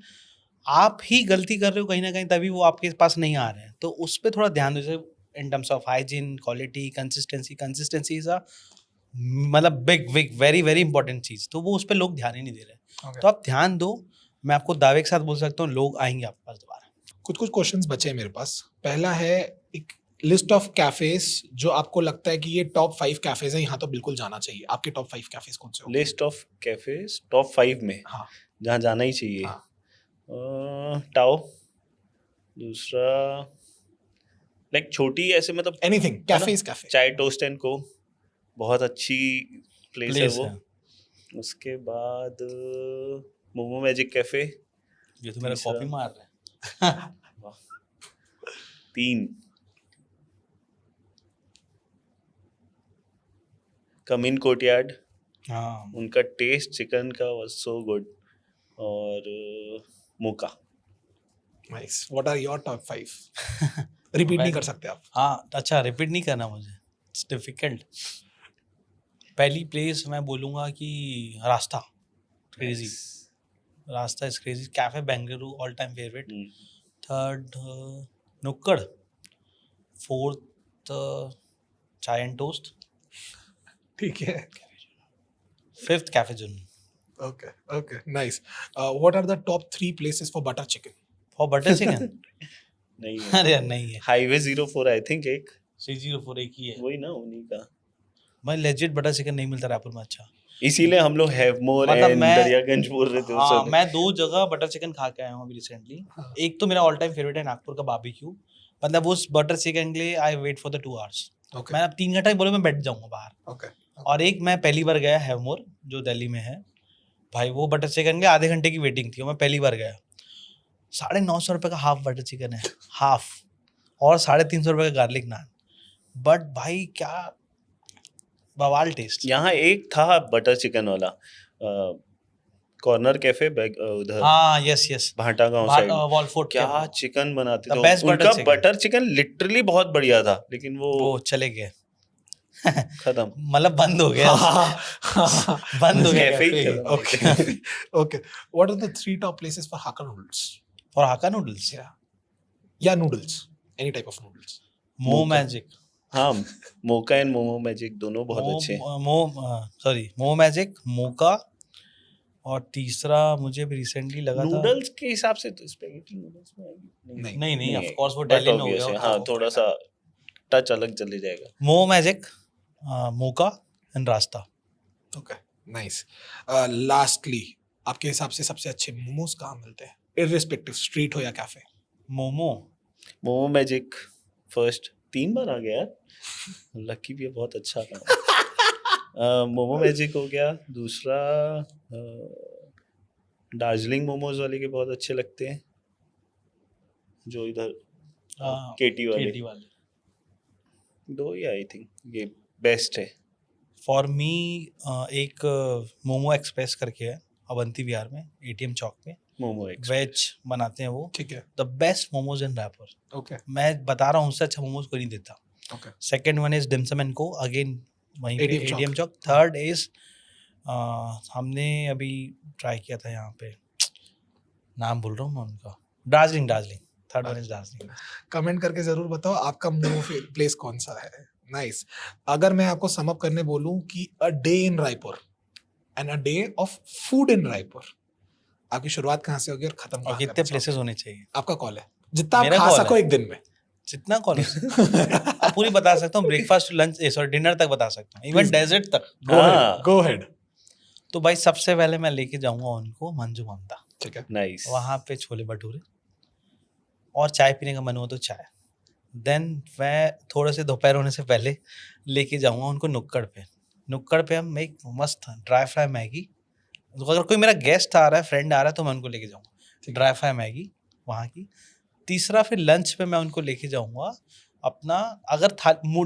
आप ही गलती कर रहे हो कहीं ना कहीं, तभी वो आपके पास नहीं आ रहे हैं, तो उस पर थोड़ा ध्यान दो। जैसे in terms of hygiene, quality, consistency is a मतलब बिग वेरी वेरी इंपॉर्टेंट चीज़, तो वो उस पर लोग ध्यान ही नहीं दे रहे। Okay. तो आप ध्यान दो, मैं आपको दावे के साथ बोल सकता हूँ लोग आएंगे आपके पास दोबारा। कुछ क्वेश्चंस बचे हैं मेरे पास। पहला है एक लिस्ट ऑफ कैफेज जो आपको लगता है कि ये टॉप 5 कैफेज हैं, यहाँ तो बिल्कुल जाना चाहिए। आपके टॉप 5 कैफेज कौन से होंगे? लिस्ट ऑफ कैफेज टॉप 5 में हाँ। जहाँ जाना ही चाहिए। हाँ। टाओ, दूसरा लाइक छोटी ऐसे मतलब एनीथिंग, कैफेज कैफे। चाय टोस्ट एंड को, बहुत अच्छी प्लेस है वो। उसके बाद मोमो मैजिक कैफे। ये तो मेरा तीसरा। कॉपी मार रहा है। 3 कमिन कोर्टयार्ड, हाँ, उनका टेस्ट चिकन का वाज सो गुड। और mocha. Nice. What are your top 5? Repeat नहीं कर सकते आप। हाँ अच्छा, रिपीट नहीं करना मुझे, इट्स डिफिकल्ट। पहली प्लेस मैं बोलूँगा कि Rasta, crazy, Rasta is crazy. Cafe Bengaluru all time favourite. Third Nukkad. Fourth chai and toast. ठीक है। फिफ्थ कैफे जुन। Okay okay, nice. What are the top 3 places for butter chicken? For butter chicken नहीं है। अरे यार नहीं है। हाईवे 04 आई थिंक एक 304 एक ही है। वही ना, उन्हीं का। मैं लेजिट बटर चिकन नहीं मिलता रायपुर में अच्छा। इसीलिए हम लोग हैवमोर मतलब एंड मैं- दरियागंज बोल रहे थे उस हाँ, समय। मैं 2 जगह बटर चिकन खा के आया हूँ अभी रिसेंटली। हाँ। एक तो मेरा ऑल टाइम फेवरेट है नागपुर का बारबेक्यू। मतलब उस बटर चिकन के लिए I wait for the 2 hours. Okay मैं अब 3 घंटा ही बोले मैं बैठ जाऊंगा बाहर। ओके। और एक मैं पहली बार गया हैवमोर, जो दिल्ली में है। भाई वो बटर चिकन के आधे घंटे की वेटिंग थी और मैं पहली बार गया। 950 रुपये का हाफ बटर चिकन है, हाफ, और 350 रुपये का गार्लिक नान। बट भाई क्या बवाल टेस्ट। यहाँ एक था बटर चिकन वाला, कॉर्नर कैफे उधर हाँ यस यस, भाटा गांव साइड। वॉलफोर्ट क्या चिकन बनाते The थे best butter उनका chicken. बटर चिकन लिटरली बहुत बढ़िया था, लेकिन वो वो चले गए खत्म। मतलब बंद हो गया। बंद हो गया कैफे ही कैफे। चला। Okay. Okay. What are the 3 top places for Hakka noodles? और हाका noodles, Yeah, noodles. Any type of noodles. मो मैजिक, हाँ, मोका एंड मोमो मैजिक दोनों बहुत अच्छे हैं। मो मैजिक, मोका, और तीसरा मुझे भी रिसेंटली लगा था। नूडल्स के हिसाब से तो स्पेगेटी नूडल्स में आएगी नहीं ऑफ कोर्स वो But इटालियन हो obvious गया। है, हाँ थोड़ा सा टच अलग चले जाएगा। मो मैजिक, मोका एंड रास्ता। Okay. Nice. Lastly, आपके हिसाब से सबसे अच्छे मोमोज कहाँ मिलते हैं? Irrespective, street हो या cafe? Momo momo magic first, 3 बार आ गया यार। लकी भी है, बहुत अच्छा था। मोमो मैजिक हो गया। दूसरा दार्जिलिंग मोमोज वाले के बहुत अच्छे लगते हैं, जो इधर केटी केटी वाले। वाले। 2 ही आई थिंक ये बेस्ट है। फॉर मी एक मोमो एक्सप्रेस करके है अवंती विहार में, एटीएम चौक पे, मोमो एक्स वेज बनाते हैं वो। ठीक है। The best momos in Raipur. Okay. मैं बता रहा हूँ, उससे अच्छा मोमोज कोई नहीं देता। Okay. Second one is dim sum and को, अगेन वहीं पे ATM Chowk. ATM Chowk. Third is हमने अभी ट्राई किया था यहाँ पे, नाम भूल रहा हूँ मैं उनका, Darjeeling. Third one is Darjeeling. Comment करके जरूर बताओ आपका मोमो प्लेस कौन सा है। नाइस। अगर मैं आपको सम अप करने बोलूं कि a day in Raipur and a day of food in Raipur, आपकी शुरुआत कहाँ से होगी और खत्म और कहाँ कितने करना प्लेसेस चाहोगे? होने चाहिए? आपका कॉल है, जितना आप मेरा खा call सको है। एक दिन में। जितना कॉल हो सके। अब पूरी बता सकता हूँ, ब्रेकफास्ट लंच सॉरी डिनर तक बता सकता हूँ, इवन Please. डेजर्ट तक। गो हाँ। हेड, गो हेड। तो भाई सबसे पहले मैं लेके जाऊंगा उनको मंजू ममता, ठीक है। नाइस। वहाँ पे छोले भटूरे और चाय पीने का मन हो तो चाय। देन मैं थोड़े से दोपहर होने से पहले लेके जाऊंगा उनको नुक्कड़ पे हम एक मस्त ड्राई फ्राई मैगी, तो अगर कोई मेरा गेस्ट आ रहा है, फ्रेंड आ रहा है, तो मैं उनको लेके जाऊंगा ड्राई फ्राई मैगी वहाँ की। तीसरा फिर लंच पे मैं उनको लेके जाऊंगा अपना, अगर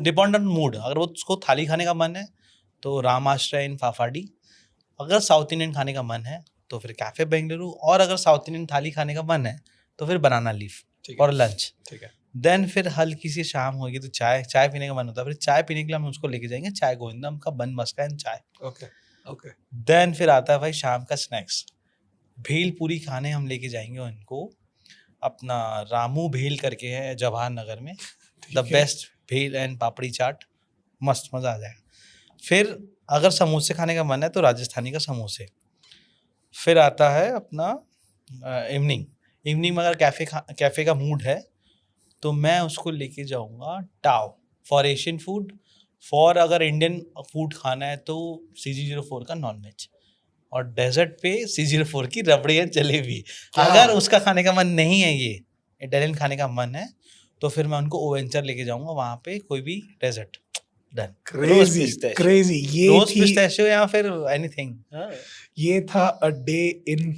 डिपेंड ऑन मूड, अगर वो उसको थाली खाने का मन है तो राम आश्रय इन फाफाडी, अगर साउथ इंडियन खाने का मन है तो फिर कैफे बेंगलुरु, और अगर साउथ इंडियन थाली खाने का मन है तो फिर बनाना लीफ ठीक है। और लंच। ठीक है। देन फिर हल्की सी शाम होगी तो चाय पीने का मन होता है, फिर चाय पीने के लिए हम उसको लेके जाएंगे चाय गोविंदम का बन मस्का एंड चाय। Okay okay. देन फिर आता है भाई शाम का स्नैक्स, भेल पूरी खाने हम लेके जाएंगे उनको, अपना रामू भेल करके है जवाहर नगर में, द है। बेस्ट भेल एंड पापड़ी चाट, मस्त मज़ा आ जाएगा। फिर अगर समोसे खाने का मन है तो राजस्थानी का समोसे। फिर आता है अपना इवनिंग में अगर कैफ़े का मूड है तो मैं उसको लेके जाऊंगा टाव फॉर एशियन फूड, फॉर अगर इंडियन फूड खाना है तो CG04 का नॉनवेज, और डेजर्ट पे CG04 की रबड़ी एंड जलेबी। अगर उसका खाने का मन नहीं है, ये इटालियन खाने का मन है, तो फिर मैं उनको ओवेंचर लेके जाऊंगा वहाँ पे कोई भी dessert. Done. Crazy pistachio. Crazy. ये रोज थी, पिस्ताशियो या फिर एनीथिंग। हाँ। ये था a day in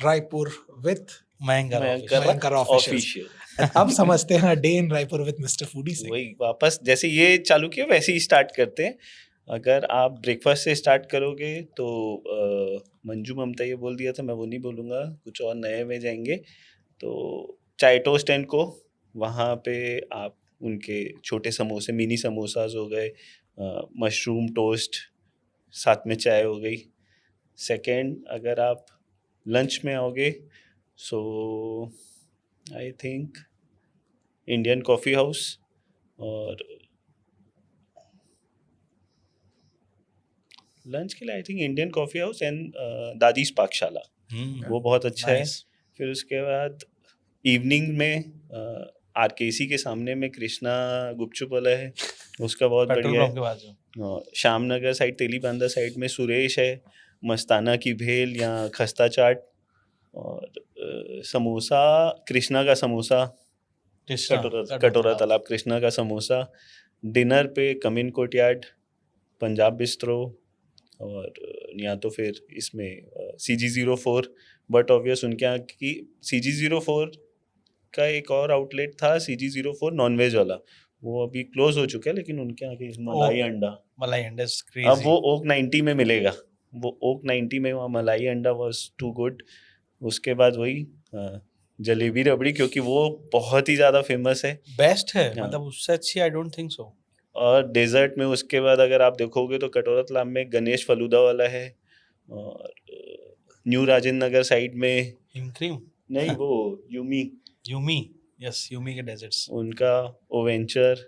Raipur with महंगा मयंकर ऑफिशियल। ऑफिशियल। अब समझते हैं day in Raipur with mister foodie से। वही वापस जैसे ये चालू किया वैसे ही स्टार्ट करते हैं। अगर आप ब्रेकफास्ट से स्टार्ट करोगे तो मंजू ममता ये बोल दिया था, मैं वो नहीं बोलूँगा, कुछ और नए में जाएंगे। तो चाय टोस्ट एंड को, वहाँ पे आप उनके छोटे समोसे, मिनी समोसाज हो गए, मशरूम टोस्ट, साथ में चाय हो गई। सेकंड, अगर आप लंच में आओगे so I think Indian Coffee House, और लंच के लिए I think Indian Coffee House and Dadi's Pakshala, वो बहुत अच्छा है। फिर उसके बाद इवनिंग में RKC के सामने में कृष्णा गुपचुप वाला है, उसका बहुत बढ़िया है। श्यामनगर साइड, तेलीबांधा साइड में सुरेश है, मस्ताना की भेल या खस्ता चाट, और समोसा कृष्णा का समोसा, कटोरा तालाब कृष्णा का समोसा। डिनर पे कमिन कोर्टयार्ड, पंजाब बिस्ट्रो, और या तो फिर इसमें CG04, बट ऑब्वियस उनके यहाँ की CG04 का एक और आउटलेट था CG04 नॉनवेज वाला, वो अभी क्लोज हो चुका है, लेकिन उनके यहाँ के मलाई अंडा अब वो ओक 90 में मिलेगा, वो ओक 90 में वहाँ मलाई अंडा वाज टू गुड। उसके बाद वही जलेबी रबड़ी, क्योंकि वो बहुत ही ज़्यादा फेमस है, बेस्ट है, हाँ। मतलब उससे अच्छी आई डोंट थिंक सो। और डेजर्ट में उसके बाद अगर आप देखोगे तो कटोरा तालाब में गणेश फलूदा वाला है, और न्यू राजेंद्र नगर साइड में क्रीम नहीं वो यूमी यूमी के डेजर्ट्स। उनका ओवेंचर,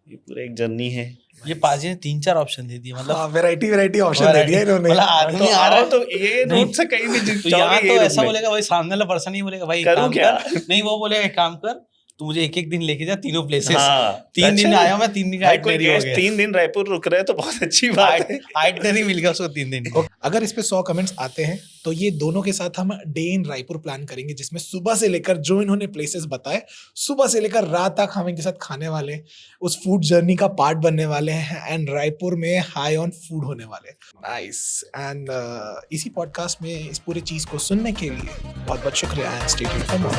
ये पूरा एक जर्नी है। ये पाजी ने 3-4 ऑप्शन दे दिए, मतलब हाँ, वैरायटी ऑप्शन दे दिया इन्होंने। मतलब आदमी आ रहा है तो ये नोट से कहीं भी तो यहाँ तो ऐसा बोलेगा भाई, सामने वाला पर्सन ही बोलेगा भाई करूँ काम क्या? कर, नहीं वो बोलेगा एक काम कर, तू मुझे एक दिन लेके जा तीनों प्लेसेस। हाँ, 3 दिन अच्छा। आया मैं 3 दिन का भाई कोई आइटनरी हो गेस्ट गया, 3 दिन रायपुर रुक रहे हैं तो बहुत अच्छी बात है। आइटनरी मिल गया उसको 3 दिन का। अगर इस पे 100 कमेंट्स आते हैं तो ये दोनों के साथ हम डे इन रायपुर प्लान करेंगे, जिसमें सुबह से लेकर जो इन्होंने प्लेसेस बताए, सुबह से लेकर रात तक हम इनके साथ खाने वाले, उस फूड जर्नी का पार्ट बनने वाले हैं, एंड रायपुर में हाई ऑन फूड होने वाले। नाइस। एंड इसी पॉडकास्ट में इस पूरी चीज को सुनने के लिए बहुत बहुत शुक्रिया, and stay tuned for more.